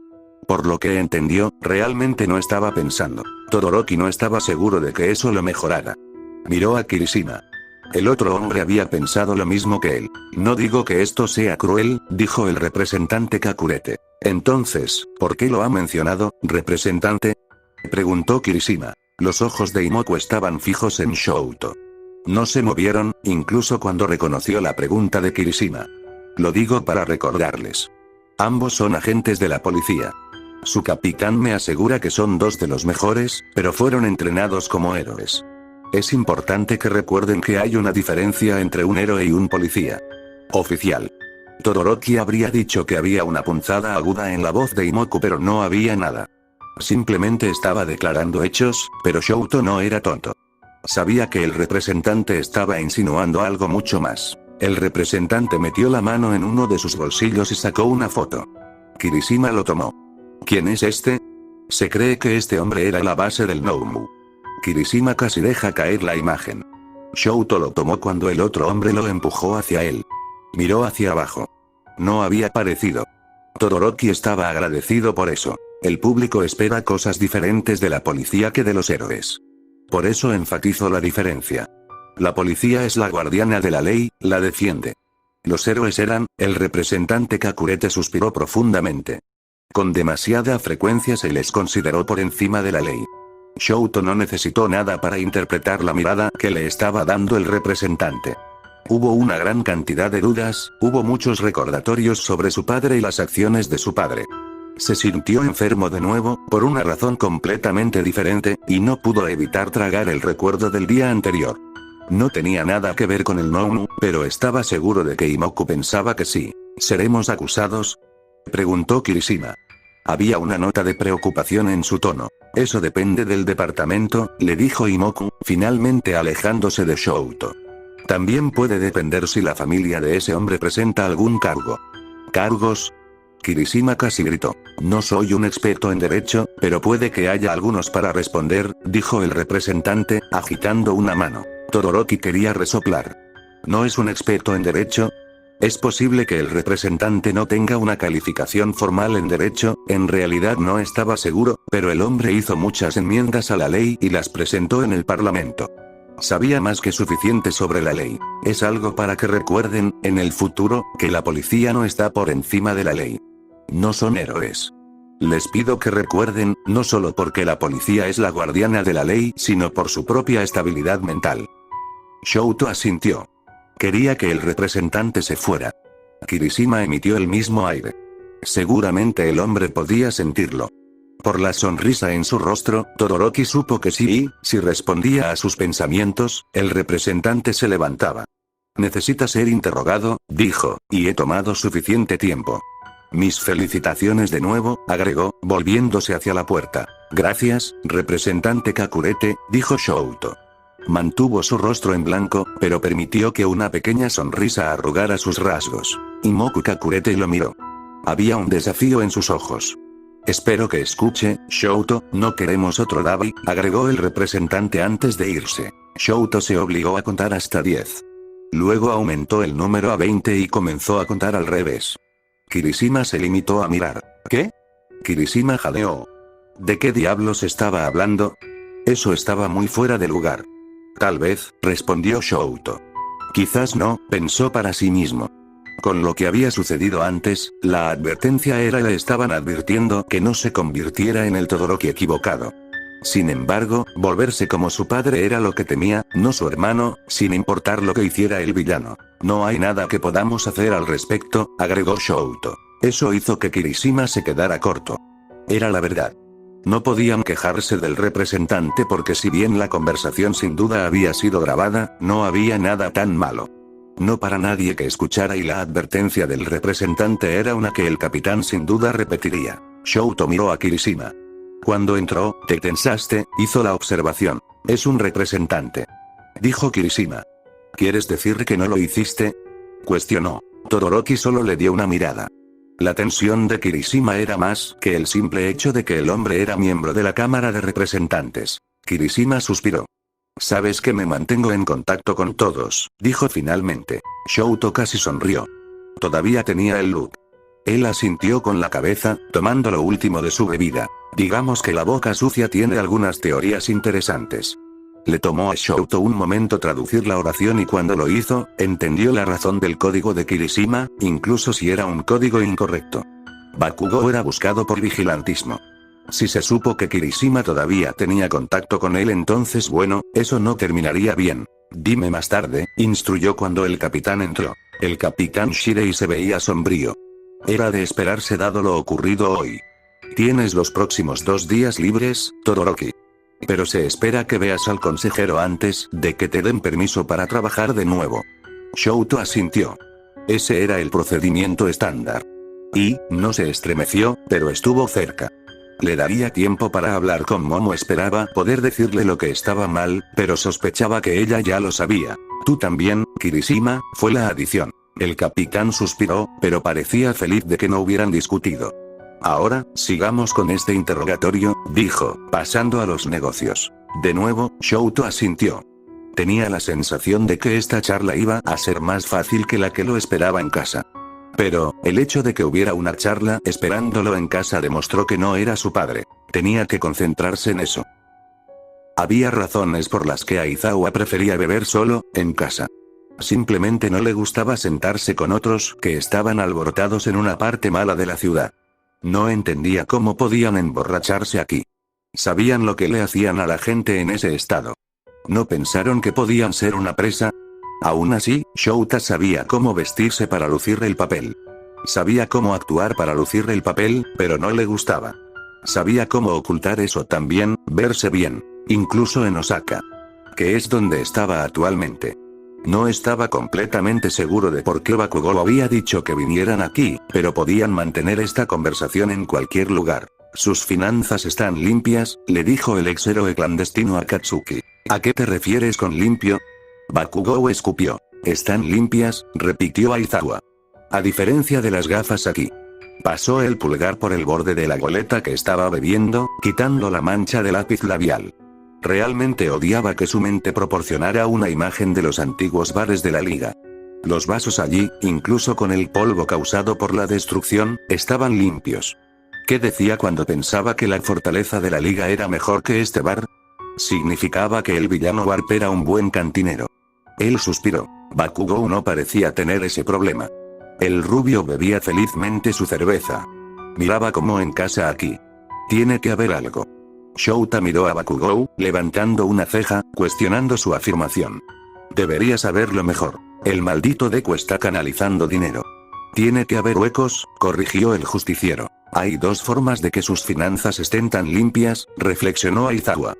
Por lo que entendió, realmente no estaba pensando. Todoroki no estaba seguro de que eso lo mejorara. Miró a Kirishima. El otro hombre había pensado lo mismo que él. No digo que esto sea cruel, dijo el representante Kakurete. Entonces, ¿por qué lo ha mencionado, representante? Preguntó Kirishima. Los ojos de Imoku estaban fijos en Shouto. No se movieron, incluso cuando reconoció la pregunta de Kirishima. Lo digo para recordarles. Ambos son agentes de la policía. Su capitán me asegura que son dos de los mejores, pero fueron entrenados como héroes. Es importante que recuerden que hay una diferencia entre un héroe y un policía. Oficial. Todoroki habría dicho que había una punzada aguda en la voz de Imoku, pero no había nada. Simplemente estaba declarando hechos, pero Shouto no era tonto. Sabía que el representante estaba insinuando algo mucho más. El representante metió la mano en uno de sus bolsillos y sacó una foto. Kirishima lo tomó. ¿Quién es este? Se cree que este hombre era la base del Noumu. Kirishima casi deja caer la imagen. Shouto lo tomó cuando el otro hombre lo empujó hacia él. Miró hacia abajo. No había aparecido. Todoroki estaba agradecido por eso. El público espera cosas diferentes de la policía que de los héroes. Por eso enfatizo la diferencia. La policía es la guardiana de la ley, la defiende. Los héroes eran, el representante Kakurete suspiró profundamente. Con demasiada frecuencia se les consideró por encima de la ley. Shouto no necesitó nada para interpretar la mirada que le estaba dando el representante. Hubo una gran cantidad de dudas, hubo muchos recordatorios sobre su padre y las acciones de su padre. Se sintió enfermo de nuevo, por una razón completamente diferente, y no pudo evitar tragar el recuerdo del día anterior. No tenía nada que ver con el Noumu, pero estaba seguro de que Imoku pensaba que sí. ¿Seremos acusados?, preguntó Kirishima. Había una nota de preocupación en su tono. Eso depende del departamento, le dijo Imoku, finalmente alejándose de Shouto. También puede depender si la familia de ese hombre presenta algún cargo. ¿Cargos? Kirishima casi gritó. No soy un experto en derecho, pero puede que haya algunos para responder, dijo el representante, agitando una mano. Todoroki quería resoplar. ¿No es un experto en derecho? Es posible que el representante no tenga una calificación formal en derecho, en realidad no estaba seguro, pero el hombre hizo muchas enmiendas a la ley y las presentó en el parlamento. Sabía más que suficiente sobre la ley. Es algo para que recuerden, en el futuro, que la policía no está por encima de la ley. No son héroes. Les pido que recuerden, no solo porque la policía es la guardiana de la ley, sino por su propia estabilidad mental. Shouto asintió. Quería que el representante se fuera. Kirishima emitió el mismo aire. Seguramente el hombre podía sentirlo. Por la sonrisa en su rostro, Todoroki supo que sí, y, si respondía a sus pensamientos, el representante se levantaba. Necesita ser interrogado, dijo, y he tomado suficiente tiempo. Mis felicitaciones de nuevo, agregó, volviéndose hacia la puerta. Gracias, representante Kakurete, dijo Shouto. Mantuvo su rostro en blanco, pero permitió que una pequeña sonrisa arrugara sus rasgos. Imoku Kakurete lo miró. Había un desafío en sus ojos. Espero que escuche, Shouto, no queremos otro Dabi, agregó el representante antes de irse. Shouto se obligó a contar hasta 10. Luego aumentó el número a 20 y comenzó a contar al revés. Kirishima se limitó a mirar. ¿Qué? Kirishima jadeó. ¿De qué diablos estaba hablando? Eso estaba muy fuera de lugar. Tal vez, respondió Shouto. Quizás no, pensó para sí mismo. Con lo que había sucedido antes, la advertencia era le estaban advirtiendo que no se convirtiera en el Todoroki equivocado. Sin embargo, volverse como su padre era lo que temía, no su hermano, sin importar lo que hiciera el villano. No hay nada que podamos hacer al respecto, agregó Shouto. Eso hizo que Kirishima se quedara corto. Era la verdad. No podían quejarse del representante porque si bien la conversación sin duda había sido grabada, no había nada tan malo. No para nadie que escuchara y la advertencia del representante era una que el capitán sin duda repetiría. Shouto miró a Kirishima. Cuando entró, te tensaste, hizo la observación. Es un representante. Dijo Kirishima. ¿Quieres decir que no lo hiciste? Cuestionó. Todoroki solo le dio una mirada. La tensión de Kirishima era más que el simple hecho de que el hombre era miembro de la Cámara de Representantes. Kirishima suspiró. Sabes que me mantengo en contacto con todos, dijo finalmente. Shouto casi sonrió. Todavía tenía el look. Él asintió con la cabeza, tomando lo último de su bebida. Digamos que la boca sucia tiene algunas teorías interesantes. Le tomó a Shouto un momento traducir la oración y cuando lo hizo, entendió la razón del código de Kirishima, incluso si era un código incorrecto. Bakugou era buscado por vigilantismo. Si se supo que Kirishima todavía tenía contacto con él, entonces bueno, eso no terminaría bien. Dime más tarde, instruyó cuando el capitán entró. El capitán Shirei se veía sombrío. Era de esperarse dado lo ocurrido hoy. Tienes los próximos 2 días libres, Todoroki. Pero se espera que veas al consejero antes de que te den permiso para trabajar de nuevo. Shouto asintió. Ese era el procedimiento estándar. Y, no se estremeció, pero estuvo cerca. Le daría tiempo para hablar con Momo. Esperaba poder decirle lo que estaba mal, pero sospechaba que ella ya lo sabía. Tú también, Kirishima, fue la adición. El capitán suspiró, pero parecía feliz de que no hubieran discutido. Ahora, sigamos con este interrogatorio, dijo, pasando a los negocios. De nuevo, Shouto asintió. Tenía la sensación de que esta charla iba a ser más fácil que la que lo esperaba en casa. Pero, el hecho de que hubiera una charla esperándolo en casa demostró que no era su padre. Tenía que concentrarse en eso. Había razones por las que Aizawa prefería beber solo, en casa. Simplemente no le gustaba sentarse con otros que estaban alborotados en una parte mala de la ciudad. No entendía cómo podían emborracharse aquí. Sabían lo que le hacían a la gente en ese estado. ¿No pensaron que podían ser una presa? Aún así, Shouta sabía cómo vestirse para lucir el papel. Sabía cómo actuar para lucir el papel, pero no le gustaba. Sabía cómo ocultar eso también, verse bien, incluso en Osaka. Que es donde estaba actualmente. No estaba completamente seguro de por qué Bakugou había dicho que vinieran aquí, pero podían mantener esta conversación en cualquier lugar. Sus finanzas están limpias, le dijo el ex héroe clandestino a Katsuki. ¿A qué te refieres con limpio? Bakugou escupió. Están limpias, repitió Aizawa. A diferencia de las gafas aquí. Pasó el pulgar por el borde de la goleta que estaba bebiendo, quitando la mancha de lápiz labial. Realmente odiaba que su mente proporcionara una imagen de los antiguos bares de la liga. Los vasos allí, incluso con el polvo causado por la destrucción, estaban limpios. ¿Qué decía cuando pensaba que la fortaleza de la liga era mejor que este bar? Significaba que el villano Warp era un buen cantinero. Él suspiró. Bakugou no parecía tener ese problema. El rubio bebía felizmente su cerveza. Miraba como en casa aquí. Tiene que haber algo. Shouta miró a Bakugou, levantando una ceja, cuestionando su afirmación. Deberías saberlo mejor. El maldito Deku está canalizando dinero. Tiene que haber huecos, corrigió el justiciero. Hay 2 formas de que sus finanzas estén tan limpias, reflexionó Aizawa.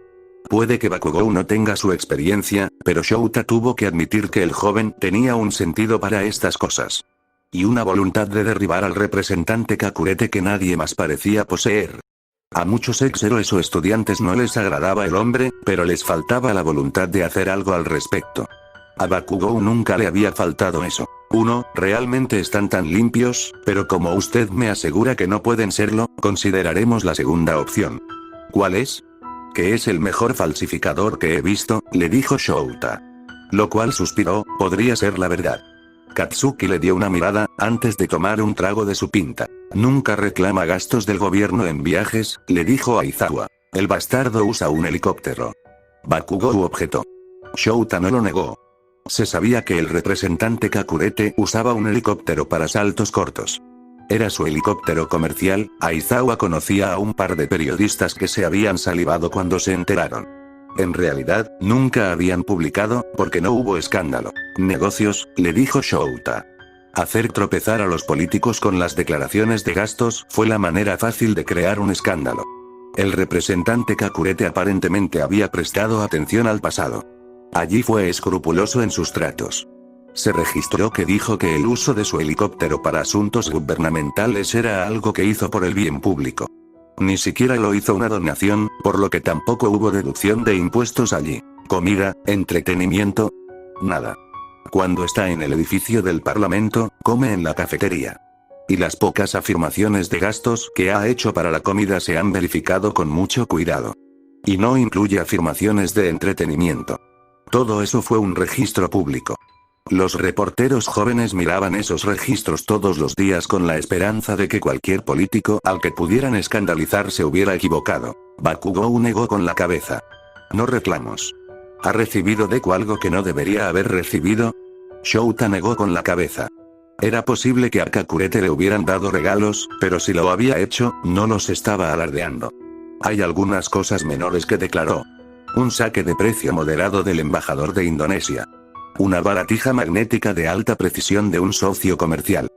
Puede que Bakugou no tenga su experiencia, pero Shouta tuvo que admitir que el joven tenía un sentido para estas cosas. Y una voluntad de derribar al representante Kakurete que nadie más parecía poseer. A muchos ex-héroes o estudiantes no les agradaba el hombre, pero les faltaba la voluntad de hacer algo al respecto. A Bakugou nunca le había faltado eso. Realmente están tan limpios, pero como usted me asegura que no pueden serlo, consideraremos la segunda opción. ¿Cuál es? Que es el mejor falsificador que he visto, le dijo Shouta. Lo cual suspiró, podría ser la verdad. Katsuki le dio una mirada, antes de tomar un trago de su pinta. Nunca reclama gastos del gobierno en viajes, le dijo Aizawa. El bastardo usa un helicóptero. Bakugou objetó. Shouta no lo negó. Se sabía que el representante Kakurete usaba un helicóptero para saltos cortos. Era su helicóptero comercial. Aizawa conocía a un par de periodistas que se habían salivado cuando se enteraron. En realidad, nunca habían publicado, porque no hubo escándalo. Negocios, le dijo Shouta. Hacer tropezar a los políticos con las declaraciones de gastos fue la manera fácil de crear un escándalo. El representante Kakurete aparentemente había prestado atención al pasado. Allí fue escrupuloso en sus tratos. Se registró que dijo que el uso de su helicóptero para asuntos gubernamentales era algo que hizo por el bien público. Ni siquiera lo hizo una donación, por lo que tampoco hubo deducción de impuestos allí. Comida, entretenimiento, nada. Cuando está en el edificio del Parlamento, come en la cafetería. Y las pocas afirmaciones de gastos que ha hecho para la comida se han verificado con mucho cuidado. Y no incluye afirmaciones de entretenimiento. Todo eso fue un registro público. Los reporteros jóvenes miraban esos registros todos los días con la esperanza de que cualquier político al que pudieran escandalizar se hubiera equivocado. Bakugou negó con la cabeza. No reclamos. ¿Ha recibido Deku algo que no debería haber recibido? Shouta negó con la cabeza. Era posible que a Kakurete le hubieran dado regalos, pero si lo había hecho, no los estaba alardeando. Hay algunas cosas menores que declaró. Un saque de precio moderado del embajador de Indonesia. Una baratija magnética de alta precisión de un socio comercial.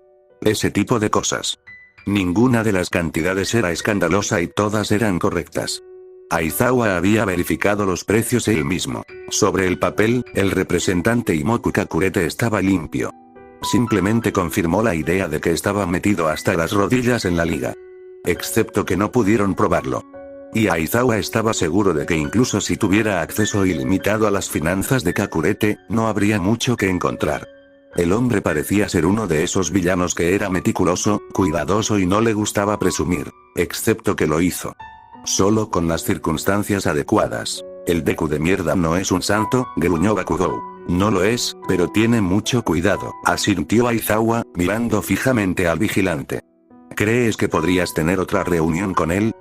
Ese tipo de cosas. Ninguna de las cantidades era escandalosa y todas eran correctas. Aizawa había verificado los precios él mismo. Sobre el papel, el representante Imoku Kakurete estaba limpio. Simplemente confirmó la idea de que estaba metido hasta las rodillas en la liga. Excepto que no pudieron probarlo. Y Aizawa estaba seguro de que incluso si tuviera acceso ilimitado a las finanzas de Kakurete, no habría mucho que encontrar. El hombre parecía ser uno de esos villanos que era meticuloso, cuidadoso y no le gustaba presumir. Excepto que lo hizo. Solo con las circunstancias adecuadas. El Deku de mierda no es un santo, gruñó Bakugou. No lo es, pero tiene mucho cuidado, asintió Aizawa, mirando fijamente al vigilante. ¿Crees que podrías tener otra reunión con él?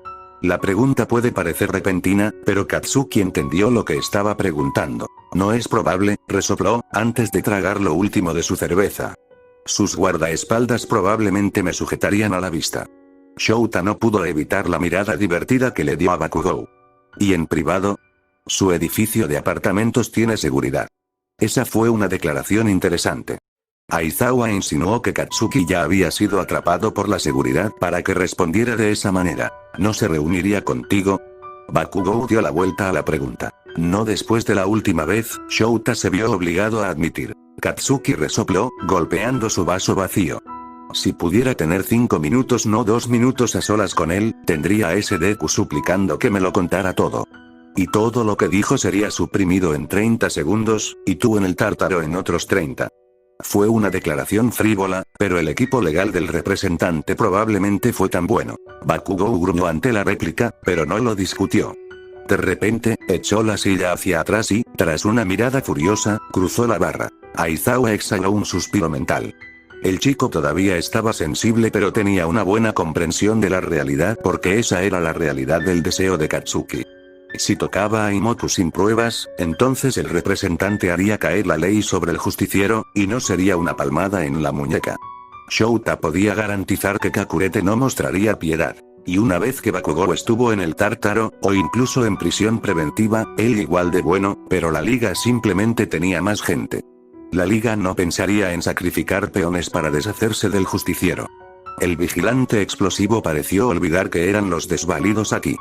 La pregunta puede parecer repentina, pero Katsuki entendió lo que estaba preguntando. No es probable, resopló, antes de tragar lo último de su cerveza. Sus guardaespaldas probablemente me sujetarían a la vista. Shouta no pudo evitar la mirada divertida que le dio a Bakugou. ¿Y en privado? Su edificio de apartamentos tiene seguridad. Esa fue una declaración interesante. Aizawa insinuó que Katsuki ya había sido atrapado por la seguridad para que respondiera de esa manera. ¿No se reuniría contigo? Bakugou dio la vuelta a la pregunta. No después de la última vez, Shouta se vio obligado a admitir. Katsuki resopló, golpeando su vaso vacío. Si pudiera tener 5 minutos no 2 minutos a solas con él, tendría a ese Deku suplicando que me lo contara todo. Y todo lo que dijo sería suprimido en 30 segundos, y tú en el tártaro en otros 30. Fue una declaración frívola, pero el equipo legal del representante probablemente fue tan bueno. Bakugou gruñó ante la réplica, pero no lo discutió. De repente, echó la silla hacia atrás y, tras una mirada furiosa, cruzó la barra. Aizawa exhaló un suspiro mental. El chico todavía estaba sensible pero tenía una buena comprensión de la realidad porque esa era la realidad del deseo de Katsuki. Si tocaba a Imoku sin pruebas, entonces el representante haría caer la ley sobre el justiciero, y no sería una palmada en la muñeca. Shouta podía garantizar que Kakurete no mostraría piedad. Y una vez que Bakugou estuvo en el tártaro, o incluso en prisión preventiva, él igual de bueno, pero la liga simplemente tenía más gente. La liga no pensaría en sacrificar peones para deshacerse del justiciero. El vigilante explosivo pareció olvidar que eran los desvalidos aquí.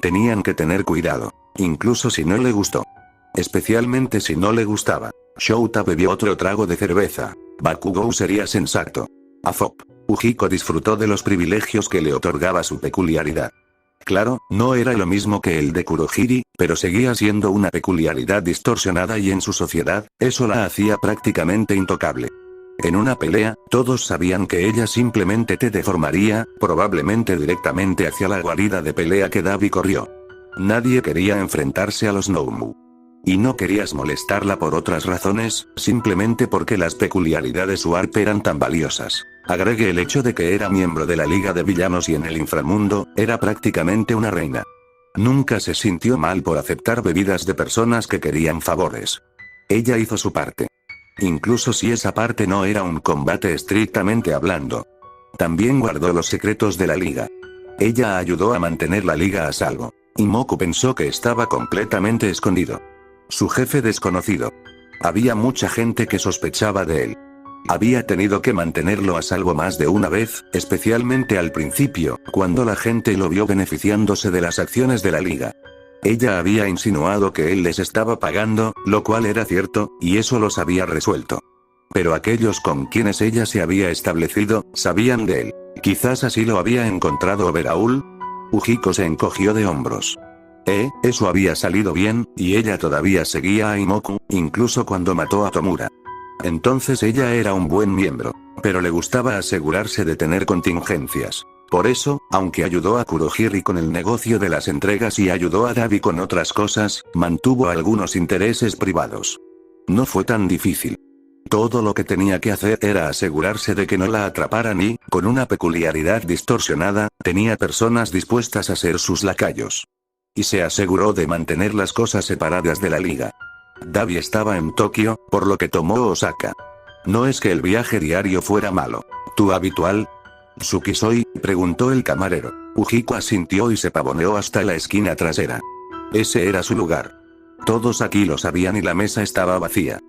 Tenían que tener cuidado, incluso si no le gustó. Especialmente si no le gustaba. Shouta bebió otro trago de cerveza. Bakugou sería sensato. Azop. Ujiko disfrutó de los privilegios que le otorgaba su peculiaridad. Claro, no era lo mismo que el de Kurohiri, pero seguía siendo una peculiaridad distorsionada y en su sociedad, eso la hacía prácticamente intocable. En una pelea, todos sabían que ella simplemente te deformaría, probablemente directamente hacia la guarida de pelea que Dabi corrió. Nadie quería enfrentarse a los Noumu. Y no querías molestarla por otras razones, simplemente porque las peculiaridades Warp eran tan valiosas. Agregue el hecho de que era miembro de la Liga de Villanos y en el inframundo, era prácticamente una reina. Nunca se sintió mal por aceptar bebidas de personas que querían favores. Ella hizo su parte. Incluso si esa parte no era un combate estrictamente hablando. También guardó los secretos de la liga. Ella ayudó a mantener la liga a salvo. Imoku pensó que estaba completamente escondido. Su jefe desconocido. Había mucha gente que sospechaba de él. Había tenido que mantenerlo a salvo más de una vez, especialmente al principio, cuando la gente lo vio beneficiándose de las acciones de la liga. Ella había insinuado que él les estaba pagando, lo cual era cierto, y eso los había resuelto. Pero aquellos con quienes ella se había establecido, sabían de él. Quizás así lo había encontrado Oberaul. Ujiko se encogió de hombros. Eso había salido bien, y ella todavía seguía a Imoku, incluso cuando mató a Tomura. Entonces ella era un buen miembro, pero le gustaba asegurarse de tener contingencias. Por eso, aunque ayudó a Kurohiri con el negocio de las entregas y ayudó a Dabi con otras cosas, mantuvo algunos intereses privados. No fue tan difícil. Todo lo que tenía que hacer era asegurarse de que no la atraparan y, con una peculiaridad distorsionada, tenía personas dispuestas a ser sus lacayos. Y se aseguró de mantener las cosas separadas de la liga. Dabi estaba en Tokio, por lo que tomó Osaka. No es que el viaje diario fuera malo. ¿Tu habitual? ¿Tsukisoi?, preguntó el camarero. Ujiko asintió y se pavoneó hasta la esquina trasera. Ese era su lugar. Todos aquí lo sabían y la mesa estaba vacía.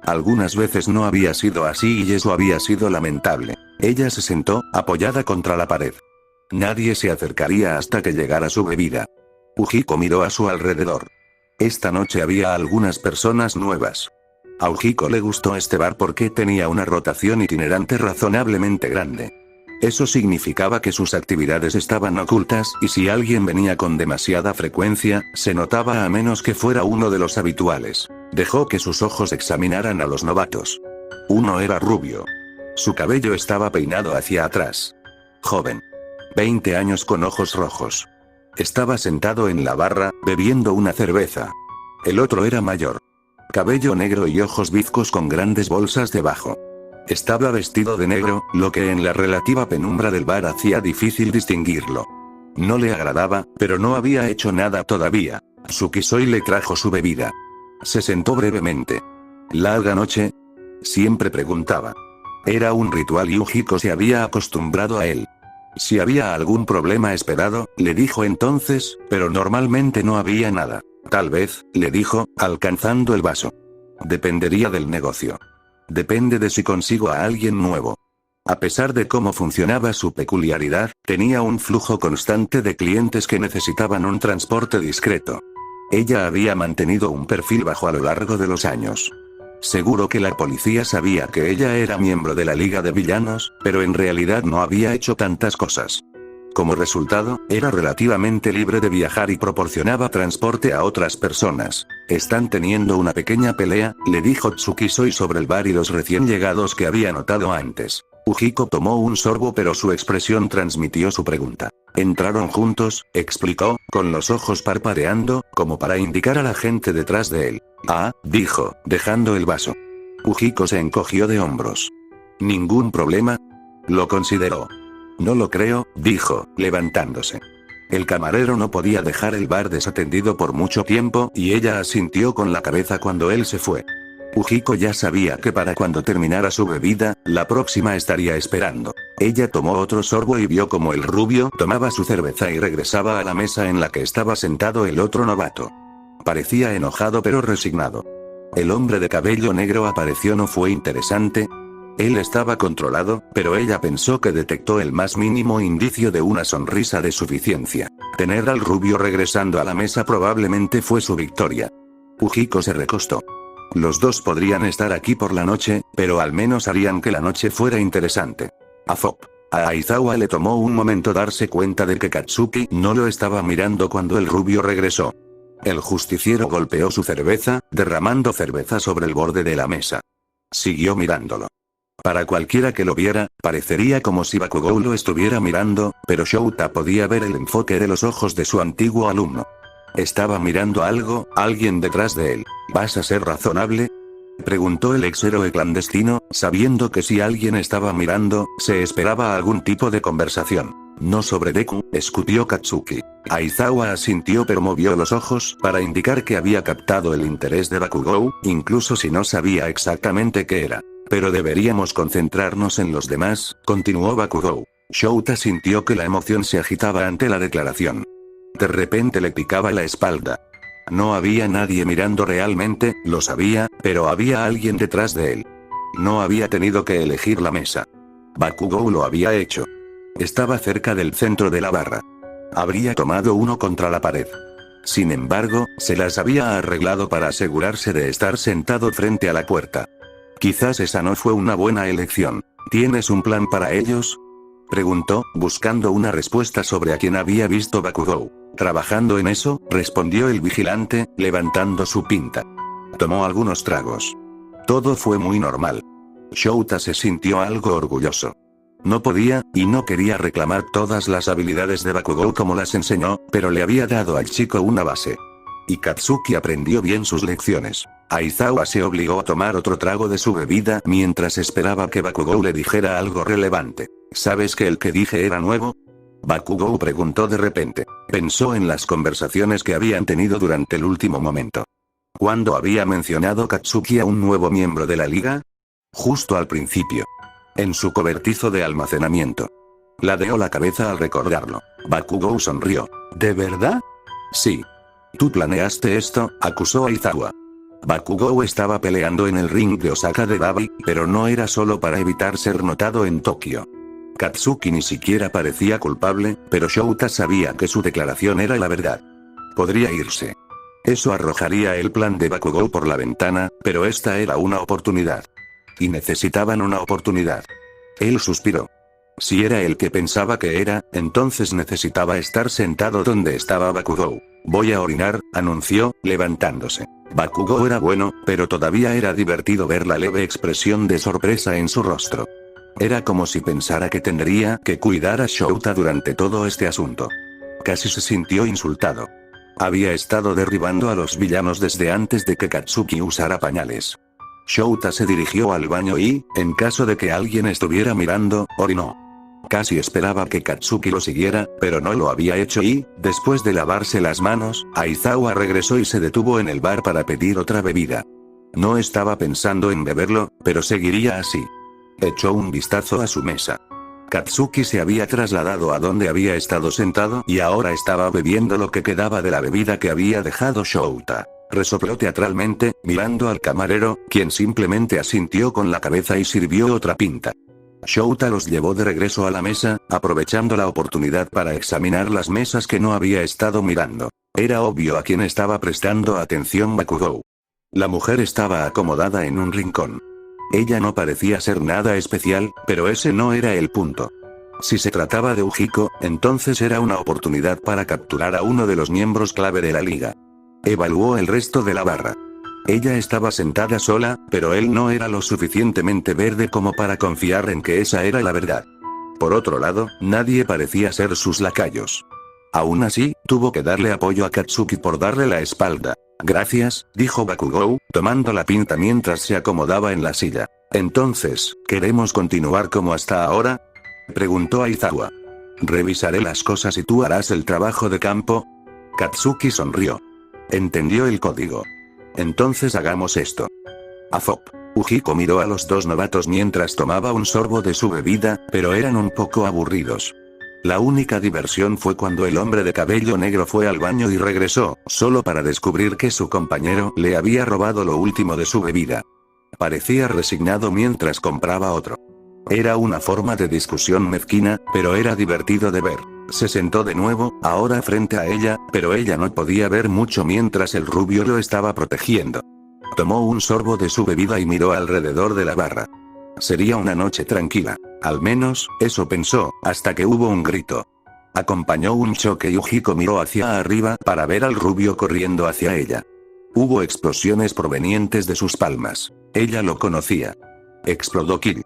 Algunas veces no había sido así y eso había sido lamentable. Ella se sentó, apoyada contra la pared. Nadie se acercaría hasta que llegara su bebida. Ujiko miró a su alrededor. Esta noche había algunas personas nuevas. A Ujiko le gustó este bar porque tenía una rotación itinerante razonablemente grande. Eso significaba que sus actividades estaban ocultas y si alguien venía con demasiada frecuencia, se notaba a menos que fuera uno de los habituales. Dejó que sus ojos examinaran a los novatos. Uno era rubio. Su cabello estaba peinado hacia atrás. Joven. 20 años con ojos rojos. Estaba sentado en la barra, bebiendo una cerveza. El otro era mayor. Cabello negro y ojos bizcos con grandes bolsas debajo. Estaba vestido de negro, lo que en la relativa penumbra del bar hacía difícil distinguirlo. No le agradaba, pero no había hecho nada todavía. Tsukisoi le trajo su bebida. Se sentó brevemente. ¿Larga noche? Siempre preguntaba. Era un ritual y Ujiko se había acostumbrado a él. Si había algún problema esperado, le dijo entonces, pero normalmente no había nada. Tal vez, le dijo, alcanzando el vaso. Dependería del negocio. Depende de si consigo a alguien nuevo. A pesar de cómo funcionaba su peculiaridad, tenía un flujo constante de clientes que necesitaban un transporte discreto. Ella había mantenido un perfil bajo a lo largo de los años. Seguro que la policía sabía que ella era miembro de la Liga de Villanos, pero en realidad no había hecho tantas cosas. Como resultado, era relativamente libre de viajar y proporcionaba transporte a otras personas. Están teniendo una pequeña pelea, le dijo Tsukisoi sobre el bar y los recién llegados que había notado antes. Ujiko tomó un sorbo pero su expresión transmitió su pregunta. Entraron juntos, explicó, con los ojos parpadeando, como para indicar a la gente detrás de él. Ah, dijo, dejando el vaso. Ujiko se encogió de hombros. ¿Ningún problema? Lo consideró. No lo creo, dijo, levantándose. El camarero no podía dejar el bar desatendido por mucho tiempo y ella asintió con la cabeza cuando él se fue. Ujiko ya sabía que para cuando terminara su bebida, la próxima estaría esperando. Ella tomó otro sorbo y vio como el rubio tomaba su cerveza y regresaba a la mesa en la que estaba sentado el otro novato. Parecía enojado pero resignado. El hombre de cabello negro apareció. No fue interesante. Él estaba controlado, pero ella pensó que detectó el más mínimo indicio de una sonrisa de suficiencia. Tener al rubio regresando a la mesa probablemente fue su victoria. Ujiko se recostó. Los dos podrían estar aquí por la noche, pero al menos harían que la noche fuera interesante. A Aizawa le tomó un momento darse cuenta de que Katsuki no lo estaba mirando cuando el rubio regresó. El justiciero golpeó su cerveza, derramando cerveza sobre el borde de la mesa. Siguió mirándolo. Para cualquiera que lo viera, parecería como si Bakugou lo estuviera mirando, pero Shouta podía ver el enfoque de los ojos de su antiguo alumno. Estaba mirando algo, alguien detrás de él. ¿Vas a ser razonable?, preguntó el ex héroe clandestino, sabiendo que si alguien estaba mirando, se esperaba algún tipo de conversación. No sobre Deku, escupió Katsuki. Aizawa asintió pero movió los ojos para indicar que había captado el interés de Bakugou, incluso si no sabía exactamente qué era. Pero deberíamos concentrarnos en los demás, continuó Bakugou. Shouta sintió que la emoción se agitaba ante la declaración. De repente le picaba la espalda. No había nadie mirando realmente, lo sabía, pero había alguien detrás de él. No había tenido que elegir la mesa. Bakugou lo había hecho. Estaba cerca del centro de la barra. Habría tomado uno contra la pared. Sin embargo, se las había arreglado para asegurarse de estar sentado frente a la puerta. Quizás esa no fue una buena elección. ¿Tienes un plan para ellos?, preguntó, buscando una respuesta sobre a quién había visto Bakugou. Trabajando en eso, respondió el vigilante, levantando su pinta. Tomó algunos tragos. Todo fue muy normal. Shouta se sintió algo orgulloso. No podía, y no quería reclamar todas las habilidades de Bakugou como las enseñó, pero le había dado al chico una base. Y Katsuki aprendió bien sus lecciones. Aizawa se obligó a tomar otro trago de su bebida mientras esperaba que Bakugou le dijera algo relevante. ¿Sabes que el que dije era nuevo?, Bakugou preguntó de repente. Pensó en las conversaciones que habían tenido durante el último momento. ¿Cuándo había mencionado Katsuki a un nuevo miembro de la liga? Justo al principio. En su cobertizo de almacenamiento. Ladeó la cabeza al recordarlo. Bakugou sonrió. ¿De verdad? Sí. ¿Tú planeaste esto?, acusó Aizawa. Bakugou estaba peleando en el ring de Osaka de Dabi, pero no era solo para evitar ser notado en Tokio. Katsuki ni siquiera parecía culpable, pero Shouta sabía que su declaración era la verdad. Podría irse. Eso arrojaría el plan de Bakugou por la ventana, pero esta era una oportunidad. Y necesitaban una oportunidad. Él suspiró. Si era el que pensaba que era, entonces necesitaba estar sentado donde estaba Bakugou. Voy a orinar, anunció, levantándose. Bakugou era bueno, pero todavía era divertido ver la leve expresión de sorpresa en su rostro. Era como si pensara que tendría que cuidar a Shouta durante todo este asunto. Casi se sintió insultado. Había estado derribando a los villanos desde antes de que Katsuki usara pañales. Shouta se dirigió al baño y, en caso de que alguien estuviera mirando, orinó. Casi esperaba que Katsuki lo siguiera, pero no lo había hecho y, después de lavarse las manos, Aizawa regresó y se detuvo en el bar para pedir otra bebida. No estaba pensando en beberlo, pero seguiría así. Echó un vistazo a su mesa. Katsuki se había trasladado a donde había estado sentado y ahora estaba bebiendo lo que quedaba de la bebida que había dejado Shouta. Resopló teatralmente, mirando al camarero, quien simplemente asintió con la cabeza y sirvió otra pinta. Shouta los llevó de regreso a la mesa, aprovechando la oportunidad para examinar las mesas que no había estado mirando. Era obvio a quién estaba prestando atención Bakugou. La mujer estaba acomodada en un rincón. Ella no parecía ser nada especial, pero ese no era el punto. Si se trataba de Ujiko, entonces era una oportunidad para capturar a uno de los miembros clave de la liga. Evaluó el resto de la barra. Ella estaba sentada sola, pero él no era lo suficientemente verde como para confiar en que esa era la verdad. Por otro lado, nadie parecía ser sus lacayos. Aún así, tuvo que darle apoyo a Katsuki por darle la espalda. Gracias, dijo Bakugou, tomando la pinta mientras se acomodaba en la silla. Entonces, ¿queremos continuar como hasta ahora?, preguntó Aizawa. Revisaré las cosas y tú harás el trabajo de campo. Katsuki sonrió. Entendió el código. Entonces hagamos esto. Afop. Ujiko miró a los dos novatos mientras tomaba un sorbo de su bebida, pero eran un poco aburridos. La única diversión fue cuando el hombre de cabello negro fue al baño y regresó, solo para descubrir que su compañero le había robado lo último de su bebida. Parecía resignado mientras compraba otro. Era una forma de discusión mezquina, pero era divertido de ver. Se sentó de nuevo, ahora frente a ella, pero ella no podía ver mucho mientras el rubio lo estaba protegiendo. Tomó un sorbo de su bebida y miró alrededor de la barra. Sería una noche tranquila. Al menos, eso pensó, hasta que hubo un grito. Acompañó un choque y Ujiko miró hacia arriba para ver al rubio corriendo hacia ella. Hubo explosiones provenientes de sus palmas. Ella lo conocía. Explodó Kill.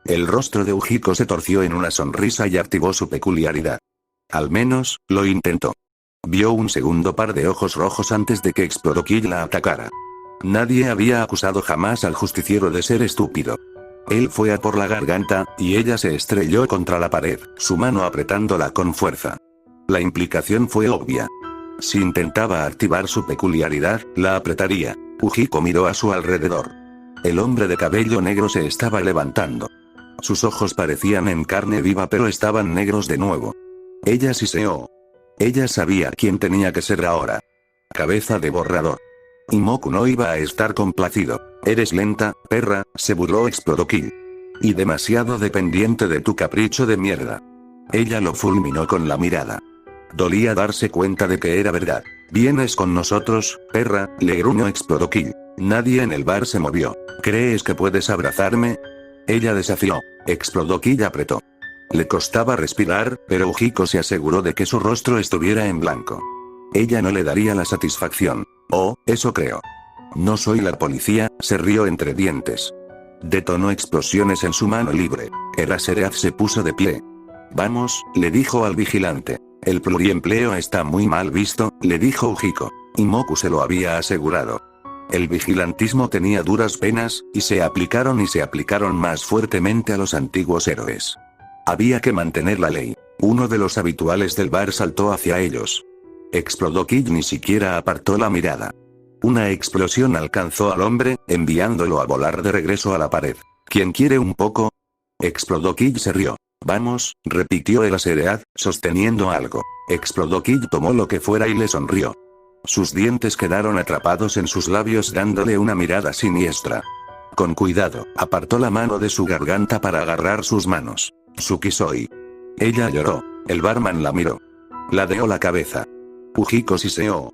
El rostro de Ujiko se torció en una sonrisa y activó su peculiaridad. Al menos, lo intentó. Vio un segundo par de ojos rojos antes de que Explodokil la atacara. Nadie había acusado jamás al justiciero de ser estúpido. Él fue a por la garganta, y ella se estrelló contra la pared, su mano apretándola con fuerza. La implicación fue obvia. Si intentaba activar su peculiaridad, la apretaría. Ujiko miró a su alrededor. El hombre de cabello negro se estaba levantando. Sus ojos parecían en carne viva pero estaban negros de nuevo. Ella siseó. Ella sabía quién tenía que ser ahora. Cabeza de borrador. Imoku no iba a estar complacido. Eres lenta, perra, se burló Explodokil. Y demasiado dependiente de tu capricho de mierda. Ella lo fulminó con la mirada. Dolía darse cuenta de que era verdad. ¿Vienes con nosotros, perra?, le gruñó Explodokil. Nadie en el bar se movió. ¿Crees que puedes abrazarme? Ella desafió. Explodokil apretó. Le costaba respirar, pero Ujiko se aseguró de que su rostro estuviera en blanco. Ella no le daría la satisfacción. Oh, eso creo. No soy la policía, se rió entre dientes. Detonó explosiones en su mano libre. Eraserhead se puso de pie. Vamos, le dijo al vigilante. El pluriempleo está muy mal visto, le dijo Ujiko. Imoku se lo había asegurado. El vigilantismo tenía duras penas, y se aplicaron más fuertemente a los antiguos héroes. Había que mantener la ley. Uno de los habituales del bar saltó hacia ellos. Explodokil ni siquiera apartó la mirada. Una explosión alcanzó al hombre, enviándolo a volar de regreso a la pared. ¿Quién quiere un poco? Explodokil se rió. Vamos, repitió Eraserhead, sosteniendo algo. Explodokil tomó lo que fuera y le sonrió. Sus dientes quedaron atrapados en sus labios dándole una mirada siniestra. Con cuidado, apartó la mano de su garganta para agarrar sus manos. Tsukisoi. Ella lloró. El barman la miró. Ladeó la cabeza. Ujiko siseó.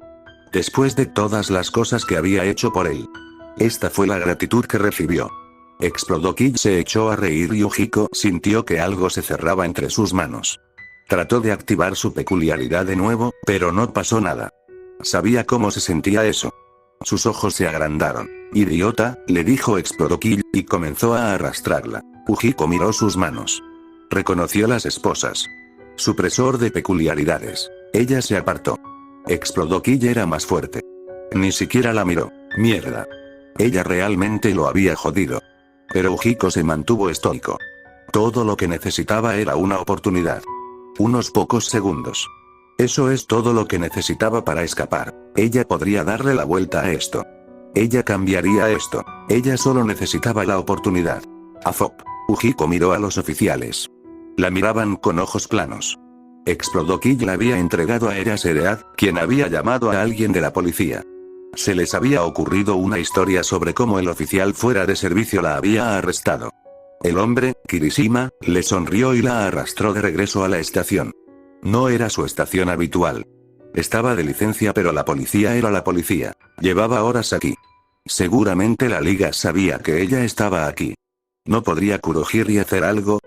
Después de todas las cosas que había hecho por él. Esta fue la gratitud que recibió. Explodokil se echó a reír y Ujiko sintió que algo se cerraba entre sus manos. Trató de activar su peculiaridad de nuevo, pero no pasó nada. Sabía cómo se sentía eso. Sus ojos se agrandaron. Idiota, le dijo Explodokil, y comenzó a arrastrarla. Ujiko miró sus manos. Reconoció las esposas. Supresor de peculiaridades. Ella se apartó. Explodokil era más fuerte. Ni siquiera la miró. Mierda. Ella realmente lo había jodido. Pero Ujiko se mantuvo estoico. Todo lo que necesitaba era una oportunidad. Unos pocos segundos. Eso es todo lo que necesitaba para escapar. Ella podría darle la vuelta a esto. Ella cambiaría esto. Ella solo necesitaba la oportunidad. Afop. Ujiko miró a los oficiales. La miraban con ojos planos. Explodokil la había entregado a Eraserhead, quien había llamado a alguien de la policía. Se les había ocurrido una historia sobre cómo el oficial fuera de servicio la había arrestado. El hombre, Kirishima, le sonrió y la arrastró de regreso a la estación. No era su estación habitual. Estaba de licencia pero la policía era la policía. Llevaba horas aquí. Seguramente la liga sabía que ella estaba aquí. ¿No podría Kurohiri hacer algo?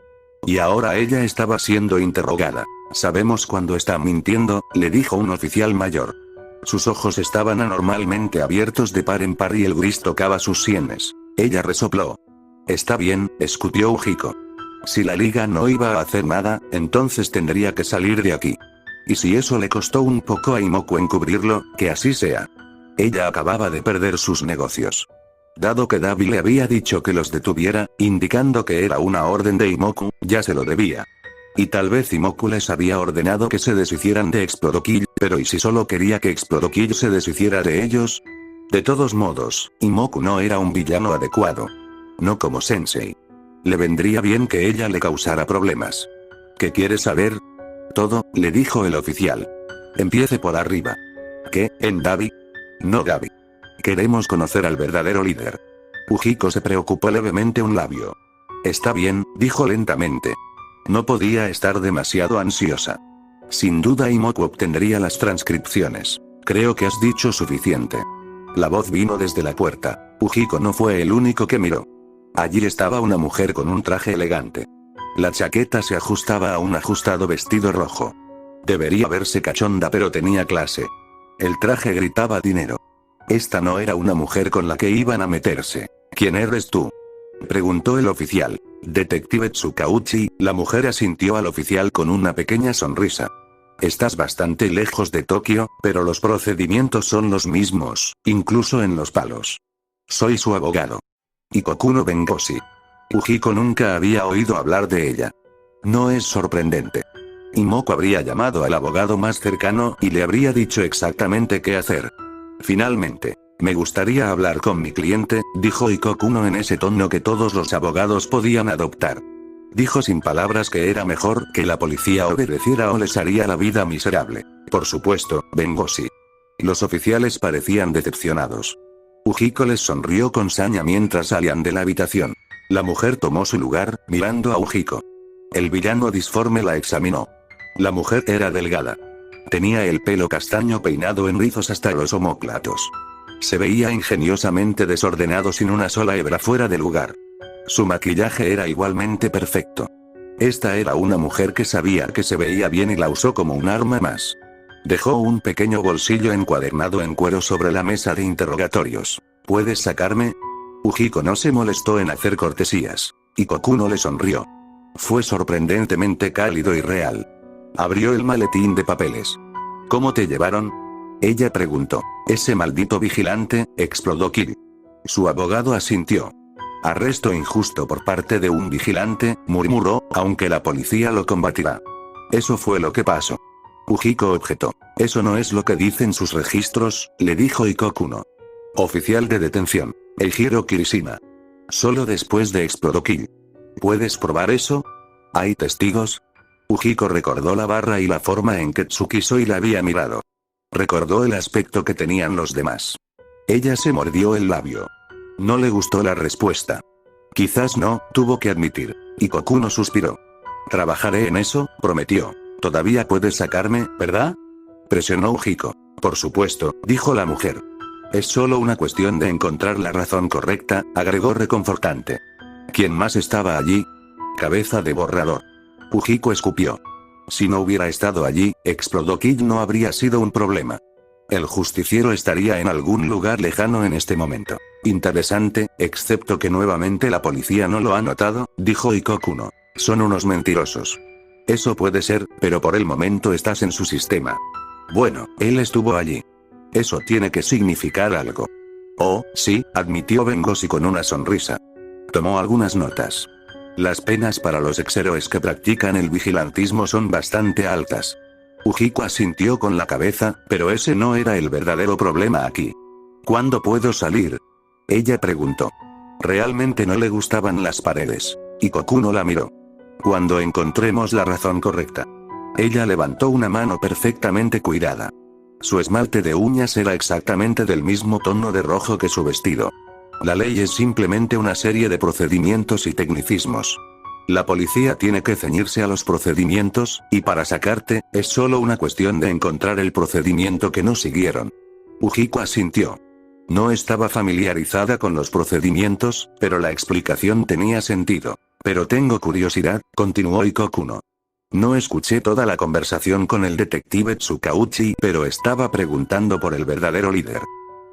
Y ahora ella estaba siendo interrogada. Sabemos cuando está mintiendo, le dijo un oficial mayor. Sus ojos estaban anormalmente abiertos de par en par y el gris tocaba sus sienes. Ella resopló. Está bien, escutió Ujiko. Si la liga no iba a hacer nada, entonces tendría que salir de aquí. Y si eso le costó un poco a Imoku encubrirlo, que así sea. Ella acababa de perder sus negocios. Dado que Dabi le había dicho que los detuviera, indicando que era una orden de Imoku, ya se lo debía. Y tal vez Imoku les había ordenado que se deshicieran de Explodokil, pero ¿y si solo quería que Explodokil se deshiciera de ellos? De todos modos, Imoku no era un villano adecuado. No como Sensei. Le vendría bien que ella le causara problemas. ¿Qué quieres saber? Todo, le dijo el oficial. Empiece por arriba. ¿Qué, en Dabi? No Dabi. Queremos conocer al verdadero líder. Ujiko se preocupó levemente un labio. Está bien, dijo lentamente. No podía estar demasiado ansiosa. Sin duda Imoku obtendría las transcripciones. Creo que has dicho suficiente. La voz vino desde la puerta. Ujiko no fue el único que miró. Allí estaba una mujer con un traje elegante. La chaqueta se ajustaba a un ajustado vestido rojo. Debería verse cachonda pero tenía clase. El traje gritaba dinero. Esta no era una mujer con la que iban a meterse. ¿Quién eres tú?, preguntó el oficial. Detective Tsukauchi, la mujer asintió al oficial con una pequeña sonrisa. Estás bastante lejos de Tokio, pero los procedimientos son los mismos, incluso en los palos. Soy su abogado. Ikokuno Bengoshi. Ujiko nunca había oído hablar de ella. No es sorprendente. Imoku habría llamado al abogado más cercano y le habría dicho exactamente qué hacer. Finalmente, me gustaría hablar con mi cliente, dijo Ikokuno en ese tono que todos los abogados podían adoptar. Dijo sin palabras que era mejor que la policía obedeciera o les haría la vida miserable. Por supuesto, Bengoshi. Los oficiales parecían decepcionados. Ujiko les sonrió con saña mientras salían de la habitación. La mujer tomó su lugar, mirando a Ujiko. El villano disforme la examinó. La mujer era delgada. Tenía el pelo castaño peinado en rizos hasta los omóplatos. Se veía ingeniosamente desordenado sin una sola hebra fuera de lugar. Su maquillaje era igualmente perfecto. Esta era una mujer que sabía que se veía bien y la usó como un arma más. Dejó un pequeño bolsillo encuadernado en cuero sobre la mesa de interrogatorios. ¿Puedes sacarme? Ujiko no se molestó en hacer cortesías. Y Kokuno le sonrió. Fue sorprendentemente cálido y real. Abrió el maletín de papeles. ¿Cómo te llevaron? Ella preguntó. Ese maldito vigilante, explotó Kiri. Su abogado asintió. Arresto injusto por parte de un vigilante, murmuró, aunque la policía lo combatirá. Eso fue lo que pasó. Ujiko objetó. Eso no es lo que dicen sus registros, le dijo Ikokuno. Oficial de detención. Eijiro Kirishima. Solo después de explotó Kiri. ¿Puedes probar eso? ¿Hay testigos? Ujiko recordó la barra y la forma en que Tsukisoi la había mirado. Recordó el aspecto que tenían los demás. Ella se mordió el labio. No le gustó la respuesta. Quizás no, tuvo que admitir. Y Kokuno suspiró. Trabajaré en eso, prometió. Todavía puedes sacarme, ¿verdad? Presionó Ujiko. Por supuesto, dijo la mujer. Es solo una cuestión de encontrar la razón correcta, agregó reconfortante. ¿Quién más estaba allí? Cabeza de borrador. Ujiko escupió. Si no hubiera estado allí, explotó Kid no habría sido un problema. El justiciero estaría en algún lugar lejano en este momento. Interesante, excepto que nuevamente la policía no lo ha notado, dijo Ikokuno. Son unos mentirosos. Eso puede ser, pero por el momento estás en su sistema. Bueno, él estuvo allí. Eso tiene que significar algo. Oh, sí, admitió Bengoshi con una sonrisa. Tomó algunas notas. Las penas para los exhéroes que practican el vigilantismo son bastante altas. Ujiko asintió con la cabeza, pero ese no era el verdadero problema aquí. ¿Cuándo puedo salir? Ella preguntó. Realmente no le gustaban las paredes. Y Kokuno la miró. Cuando encontremos la razón correcta. Ella levantó una mano perfectamente cuidada. Su esmalte de uñas era exactamente del mismo tono de rojo que su vestido. La ley es simplemente una serie de procedimientos y tecnicismos. La policía tiene que ceñirse a los procedimientos, y para sacarte, es solo una cuestión de encontrar el procedimiento que no siguieron. Ujiko asintió. No estaba familiarizada con los procedimientos, pero la explicación tenía sentido. Pero tengo curiosidad, continuó Ikokuno. No escuché toda la conversación con el detective Tsukauchi, pero estaba preguntando por el verdadero líder.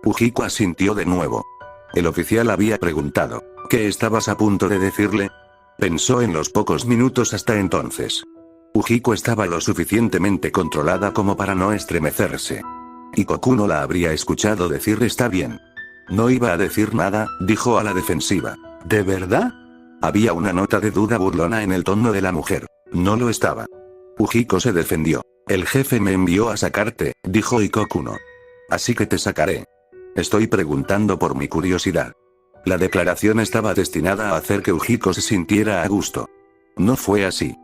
Ujiko asintió de nuevo. El oficial había preguntado, ¿qué estabas a punto de decirle? Pensó en los pocos minutos hasta entonces. Ujiko estaba lo suficientemente controlada como para no estremecerse. Y Kokuno la habría escuchado decir está bien. No iba a decir nada, dijo a la defensiva. ¿De verdad? Había una nota de duda burlona en el tono de la mujer. No lo estaba. Ujiko se defendió. El jefe me envió a sacarte, dijo Ikokuno. Así que te sacaré. Estoy preguntando por mi curiosidad. La declaración estaba destinada a hacer que Ujiko se sintiera a gusto. No fue así.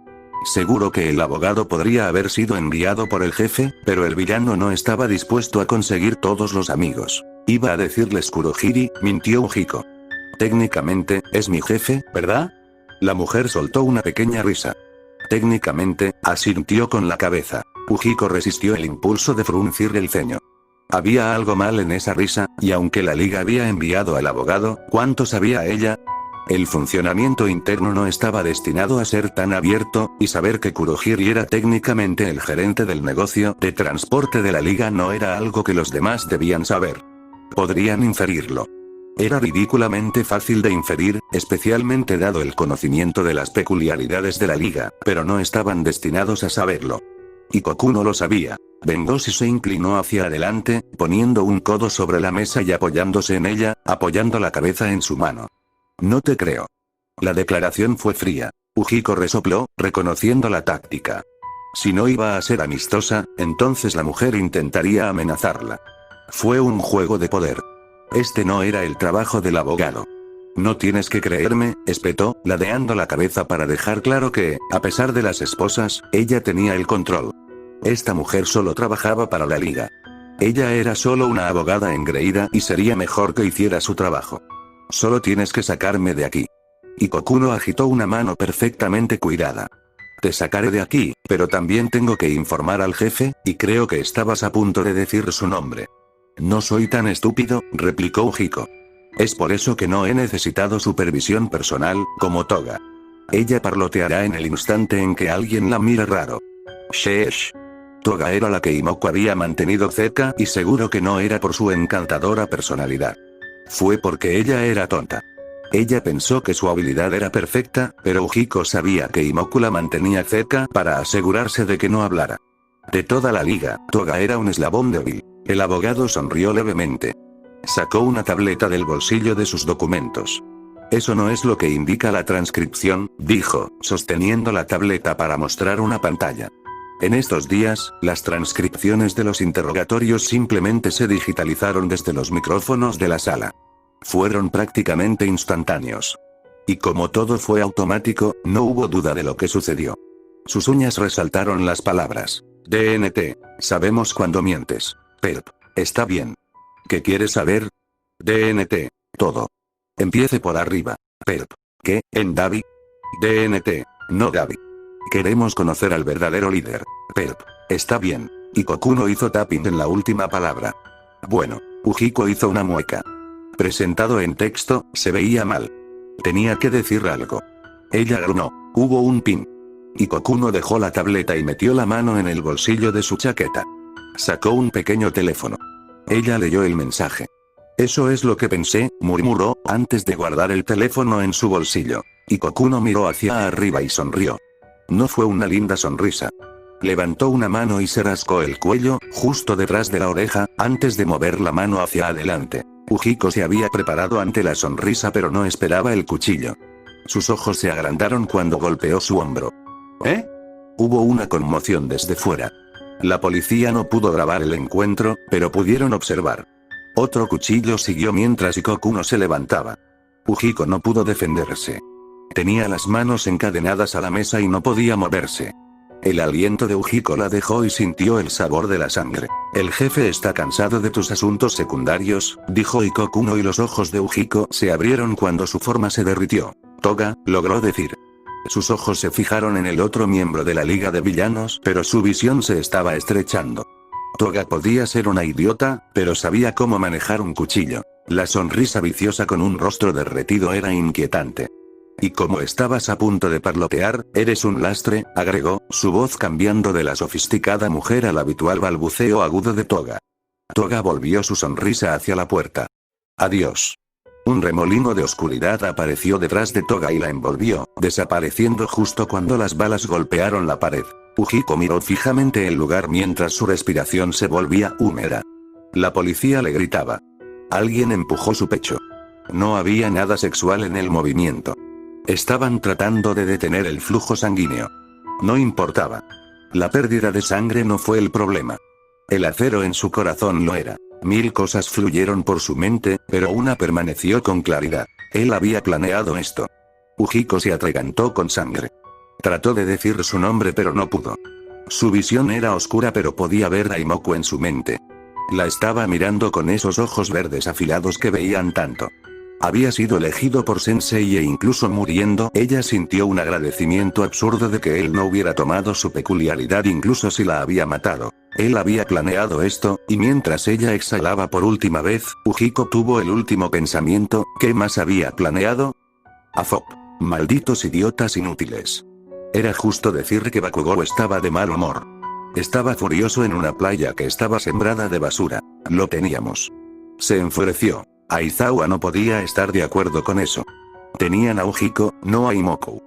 Seguro que el abogado podría haber sido enviado por el jefe, pero el villano no estaba dispuesto a conseguir todos los amigos. Iba a decirles Kurohiri, mintió Ujiko. Técnicamente, es mi jefe, ¿verdad? La mujer soltó una pequeña risa. Técnicamente, asintió con la cabeza. Ujiko resistió el impulso de fruncir el ceño. Había algo mal en esa risa, y aunque la liga había enviado al abogado, ¿cuánto sabía ella? El funcionamiento interno no estaba destinado a ser tan abierto, y saber que Kurohiri era técnicamente el gerente del negocio de transporte de la liga no era algo que los demás debían saber. Podrían inferirlo. Era ridículamente fácil de inferir, especialmente dado el conocimiento de las peculiaridades de la liga, pero no estaban destinados a saberlo. Y Kokuno lo sabía. Bengoshi se inclinó hacia adelante, poniendo un codo sobre la mesa y apoyándose en ella, apoyando la cabeza en su mano. No te creo. La declaración fue fría. Ujiko resopló, reconociendo la táctica. Si no iba a ser amistosa, entonces la mujer intentaría amenazarla. Fue un juego de poder. Este no era el trabajo del abogado. No tienes que creerme, espetó, ladeando la cabeza para dejar claro que, a pesar de las esposas, ella tenía el control. Esta mujer solo trabajaba para la liga. Ella era solo una abogada engreída y sería mejor que hiciera su trabajo. Solo tienes que sacarme de aquí. Y Kokuno agitó una mano perfectamente cuidada. Te sacaré de aquí, pero también tengo que informar al jefe, y creo que estabas a punto de decir su nombre. No soy tan estúpido, replicó Ujiko. Es por eso que no he necesitado supervisión personal, como Toga. Ella parloteará en el instante en que alguien la mire raro. Sheesh. Toga era la que Imoku había mantenido cerca y seguro que no era por su encantadora personalidad. Fue porque ella era tonta. Ella pensó que su habilidad era perfecta, pero Ujiko sabía que Imoku la mantenía cerca para asegurarse de que no hablara. De toda la liga, Toga era un eslabón débil. El abogado sonrió levemente. Sacó una tableta del bolsillo de sus documentos. Eso no es lo que indica la transcripción, dijo, sosteniendo la tableta para mostrar una pantalla. En estos días, las transcripciones de los interrogatorios simplemente se digitalizaron desde los micrófonos de la sala. Fueron prácticamente instantáneos. Y como todo fue automático, no hubo duda de lo que sucedió. Sus uñas resaltaron las palabras. DNT, sabemos cuando mientes. Perp, está bien. ¿Qué quieres saber? DNT, todo. Empiece por arriba. Perp. ¿Qué, en Davi? DNT, no Davi. Queremos conocer al verdadero líder. Perp. Está bien. Y Kokuno hizo tapping en la última palabra. Bueno, Ujiko hizo una mueca. Presentado en texto, se veía mal. Tenía que decir algo. Ella gruñó. Hubo un pin. Y Kokuno dejó la tableta y metió la mano en el bolsillo de su chaqueta. Sacó un pequeño teléfono. Ella leyó el mensaje. Eso es lo que pensé, murmuró, antes de guardar el teléfono en su bolsillo. Y Kokuno miró hacia arriba y sonrió. No fue una linda sonrisa. Levantó una mano y se rascó el cuello, justo detrás de la oreja, antes de mover la mano hacia adelante. Ujiko se había preparado ante la sonrisa pero no esperaba el cuchillo. Sus ojos se agrandaron cuando golpeó su hombro. ¿Eh? Hubo una conmoción desde fuera. La policía no pudo grabar el encuentro, pero pudieron observar. Otro cuchillo siguió mientras Kokuno se levantaba. Ujiko no pudo defenderse. Tenía las manos encadenadas a la mesa y no podía moverse. El aliento de Ujiko la dejó y sintió el sabor de la sangre. El jefe está cansado de tus asuntos secundarios, dijo Kokuno y los ojos de Ujiko se abrieron cuando su forma se derritió. Toga, logró decir. Sus ojos se fijaron en el otro miembro de la Liga de Villanos, pero su visión se estaba estrechando. Toga podía ser una idiota, pero sabía cómo manejar un cuchillo. La sonrisa viciosa con un rostro derretido era inquietante. Y como estabas a punto de parlotear, eres un lastre, agregó, su voz cambiando de la sofisticada mujer al habitual balbuceo agudo de Toga. Toga volvió su sonrisa hacia la puerta. Adiós. Un remolino de oscuridad apareció detrás de Toga y la envolvió, desapareciendo justo cuando las balas golpearon la pared. Ujiko miró fijamente el lugar mientras su respiración se volvía húmeda. La policía le gritaba. Alguien empujó su pecho. No había nada sexual en el movimiento. Estaban tratando de detener el flujo sanguíneo. No importaba. La pérdida de sangre no fue el problema. El acero en su corazón lo era. Mil cosas fluyeron por su mente, pero una permaneció con claridad. Él había planeado esto. Ujiko se atragantó con sangre. Trató de decir su nombre pero no pudo. Su visión era oscura pero podía ver a Imoku en su mente. La estaba mirando con esos ojos verdes afilados que veían tanto. Había sido elegido por Sensei e incluso muriendo, ella sintió un agradecimiento absurdo de que él no hubiera tomado su peculiaridad incluso si la había matado. Él había planeado esto, y mientras ella exhalaba por última vez, Ujiko tuvo el último pensamiento, ¿qué más había planeado? Afop. Malditos idiotas inútiles. Era justo decir que Bakugou estaba de mal humor. Estaba furioso en una playa que estaba sembrada de basura. Lo teníamos. Se enfureció. Aizawa no podía estar de acuerdo con eso. Tenían a Ujiko, no a Imoku.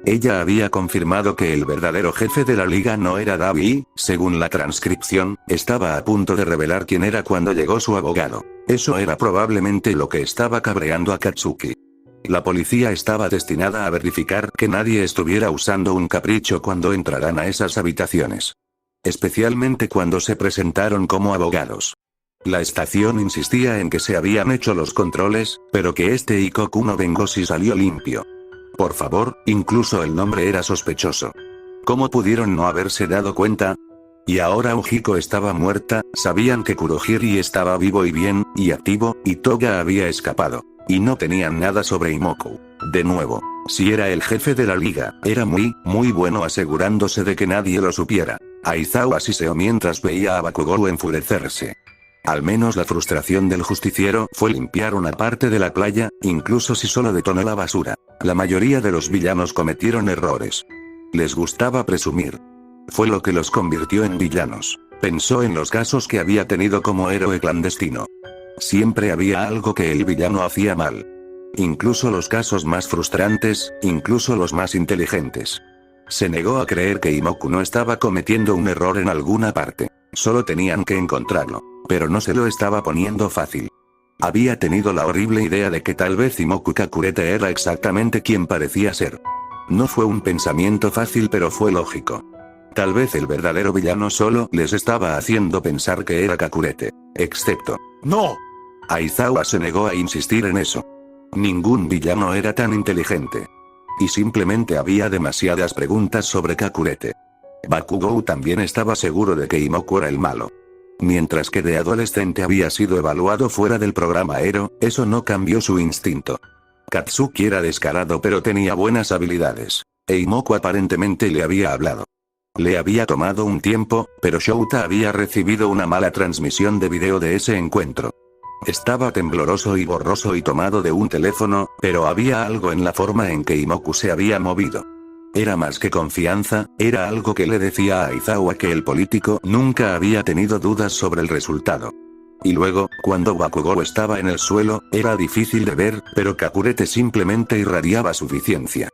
Ella había confirmado que el verdadero jefe de la liga no era Davi y, según la transcripción, estaba a punto de revelar quién era cuando llegó su abogado. Eso era probablemente lo que estaba cabreando a Katsuki. La policía estaba destinada a verificar que nadie estuviera usando un capricho cuando entraran a esas habitaciones. Especialmente cuando se presentaron como abogados. La estación insistía en que se habían hecho los controles, pero que este Ikoku no Bengoshi salió limpio. Por favor, incluso el nombre era sospechoso. ¿Cómo pudieron no haberse dado cuenta? Y ahora Ujiko estaba muerta, sabían que Kurohiri estaba vivo y bien, y activo, y Toga había escapado. Y no tenían nada sobre Imoku. De nuevo, si era el jefe de la liga, era muy bueno asegurándose de que nadie lo supiera. Aizawa siseó mientras veía a Bakugou enfurecerse. Al menos la frustración del justiciero fue limpiar una parte de la playa, incluso si solo detonó la basura. La mayoría de los villanos cometieron errores. Les gustaba presumir. Fue lo que los convirtió en villanos. Pensó en los casos que había tenido como héroe clandestino. Siempre había algo que el villano hacía mal. Incluso los casos más frustrantes, incluso los más inteligentes. Se negó a creer que Imoku no estaba cometiendo un error en alguna parte. Solo tenían que encontrarlo. Pero no se lo estaba poniendo fácil. Había tenido la horrible idea de que tal vez Imoku Kakurete era exactamente quien parecía ser. No fue un pensamiento fácil, pero fue lógico. Tal vez el verdadero villano solo les estaba haciendo pensar que era Kakurete. Excepto... ¡No! Aizawa se negó a insistir en eso. Ningún villano era tan inteligente. Y simplemente había demasiadas preguntas sobre Kakurete. Bakugou también estaba seguro de que Imoku era el malo. Mientras que de adolescente había sido evaluado fuera del programa Ero, eso no cambió su instinto. Katsuki era descarado pero tenía buenas habilidades. E Imoku aparentemente le había hablado. Le había tomado un tiempo, pero Shouta había recibido una mala transmisión de video de ese encuentro. Estaba tembloroso y borroso y tomado de un teléfono, pero había algo en la forma en que Imoku se había movido. Era más que confianza, era algo que le decía a Aizawa que el político nunca había tenido dudas sobre el resultado. Y luego, cuando Bakugou estaba en el suelo, era difícil de ver, pero Kakurete simplemente irradiaba suficiencia.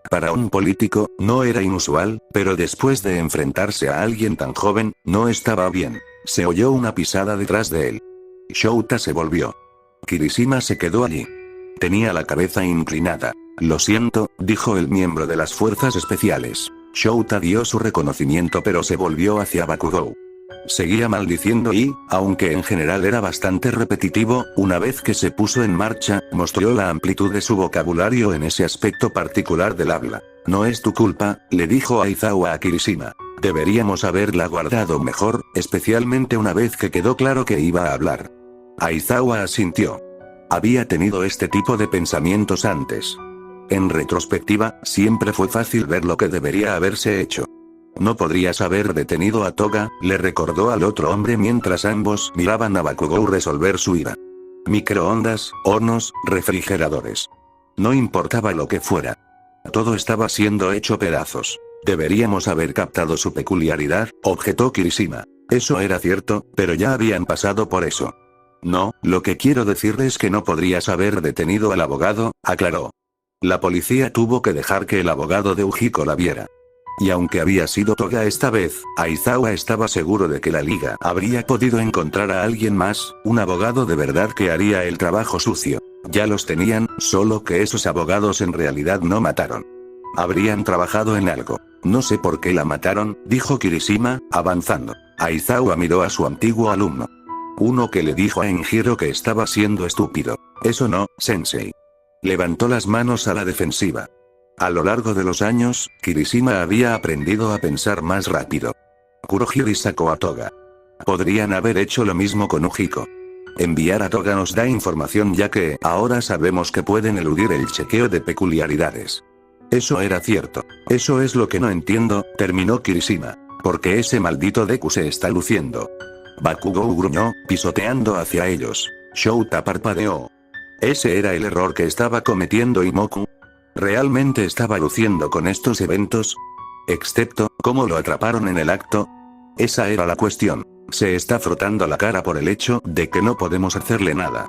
Para un político, no era inusual, pero después de enfrentarse a alguien tan joven, no estaba bien. Se oyó una pisada detrás de él. Shouta se volvió. Kirishima se quedó allí. Tenía la cabeza inclinada. Lo siento, dijo el miembro de las fuerzas especiales. Shouta dio su reconocimiento pero se volvió hacia Bakugou. Seguía maldiciendo y, aunque en general era bastante repetitivo, una vez que se puso en marcha, mostró la amplitud de su vocabulario en ese aspecto particular del habla. No es tu culpa, le dijo Aizawa a Kirishima. Deberíamos haberla guardado mejor, especialmente una vez que quedó claro que iba a hablar. Aizawa asintió. Había tenido este tipo de pensamientos antes. En retrospectiva, siempre fue fácil ver lo que debería haberse hecho. No podrías haber detenido a Toga, le recordó al otro hombre mientras ambos miraban a Bakugou resolver su ira. Microondas, hornos, refrigeradores. No importaba lo que fuera. Todo estaba siendo hecho pedazos. Deberíamos haber captado su peculiaridad, objetó Kirishima. Eso era cierto, pero ya habían pasado por eso. No, lo que quiero decirle es que no podrías haber detenido al abogado, aclaró. La policía tuvo que dejar que el abogado de Ujiko la viera. Y aunque había sido Toga esta vez, Aizawa estaba seguro de que la liga habría podido encontrar a alguien más, un abogado de verdad que haría el trabajo sucio. Ya los tenían, solo que esos abogados en realidad no mataron. Habrían trabajado en algo. No sé por qué la mataron, dijo Kirishima, avanzando. Aizawa miró a su antiguo alumno. Uno que le dijo a Enjiro que estaba siendo estúpido. Eso no, sensei. Levantó las manos a la defensiva. A lo largo de los años, Kirishima había aprendido a pensar más rápido. Kurohiri sacó a Toga. Podrían haber hecho lo mismo con Ujiko. Enviar a Toga nos da información ya que ahora sabemos que pueden eludir el chequeo de peculiaridades. Eso era cierto. Eso es lo que no entiendo, terminó Kirishima. Porque ese maldito Deku se está luciendo. Bakugou gruñó, pisoteando hacia ellos. Shouta parpadeó. Ese era el error que estaba cometiendo Imoku. ¿Realmente estaba luciendo con estos eventos? Excepto, ¿cómo lo atraparon en el acto? Esa era la cuestión. Se está frotando la cara por el hecho de que no podemos hacerle nada.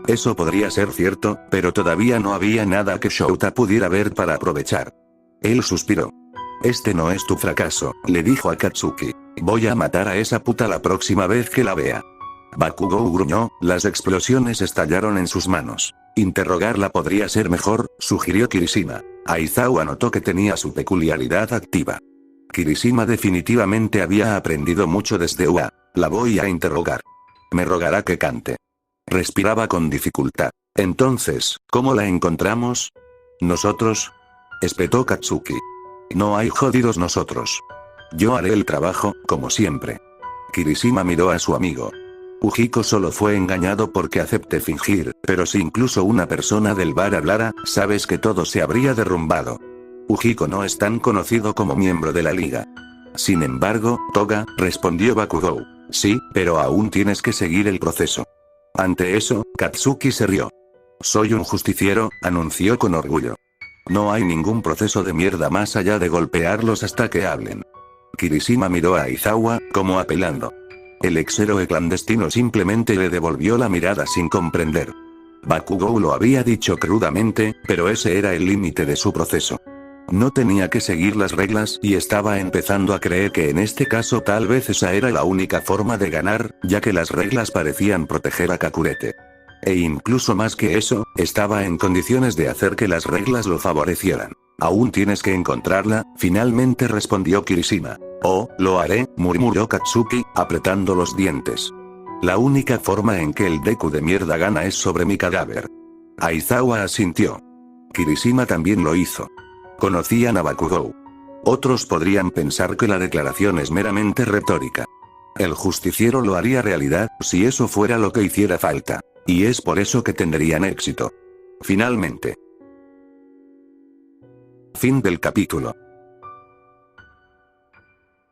Eso podría ser cierto, pero todavía no había nada que Shouta pudiera ver para aprovechar. Él suspiró. Este no es tu fracaso, le dijo a Katsuki. Voy a matar a esa puta la próxima vez que la vea. Bakugou gruñó, las explosiones estallaron en sus manos. Interrogarla podría ser mejor, sugirió Kirishima. Aizawa notó que tenía su peculiaridad activa. Kirishima definitivamente había aprendido mucho desde UA. La voy a interrogar. Me rogará que cante. Respiraba con dificultad. Entonces, ¿cómo la encontramos? ¿Nosotros? Espetó Katsuki. No hay jodidos nosotros. Yo haré el trabajo, como siempre. Kirishima miró a su amigo. Ujiko solo fue engañado porque acepté fingir, pero si incluso una persona del bar hablara, sabes que todo se habría derrumbado. Ujiko no es tan conocido como miembro de la liga. Sin embargo, Toga, respondió Bakugou. Sí, pero aún tienes que seguir el proceso. Ante eso, Katsuki se rió. Soy un justiciero, anunció con orgullo. No hay ningún proceso de mierda más allá de golpearlos hasta que hablen. Kirishima miró a Aizawa, como apelando. El ex-héroe clandestino simplemente le devolvió la mirada sin comprender. Bakugou lo había dicho crudamente, pero ese era el límite de su proceso. No tenía que seguir las reglas y estaba empezando a creer que en este caso tal vez esa era la única forma de ganar, ya que las reglas parecían proteger a Kakurete. E incluso más que eso, estaba en condiciones de hacer que las reglas lo favorecieran. Aún tienes que encontrarla, finalmente respondió Kirishima. Oh, lo haré, murmuró Katsuki, apretando los dientes. La única forma en que el Deku de mierda gana es sobre mi cadáver. Aizawa asintió. Kirishima también lo hizo. Conocían a Bakugou. Otros podrían pensar que la declaración es meramente retórica. El justiciero lo haría realidad, si eso fuera lo que hiciera falta. Y es por eso que tendrían éxito. Finalmente. Fin del capítulo.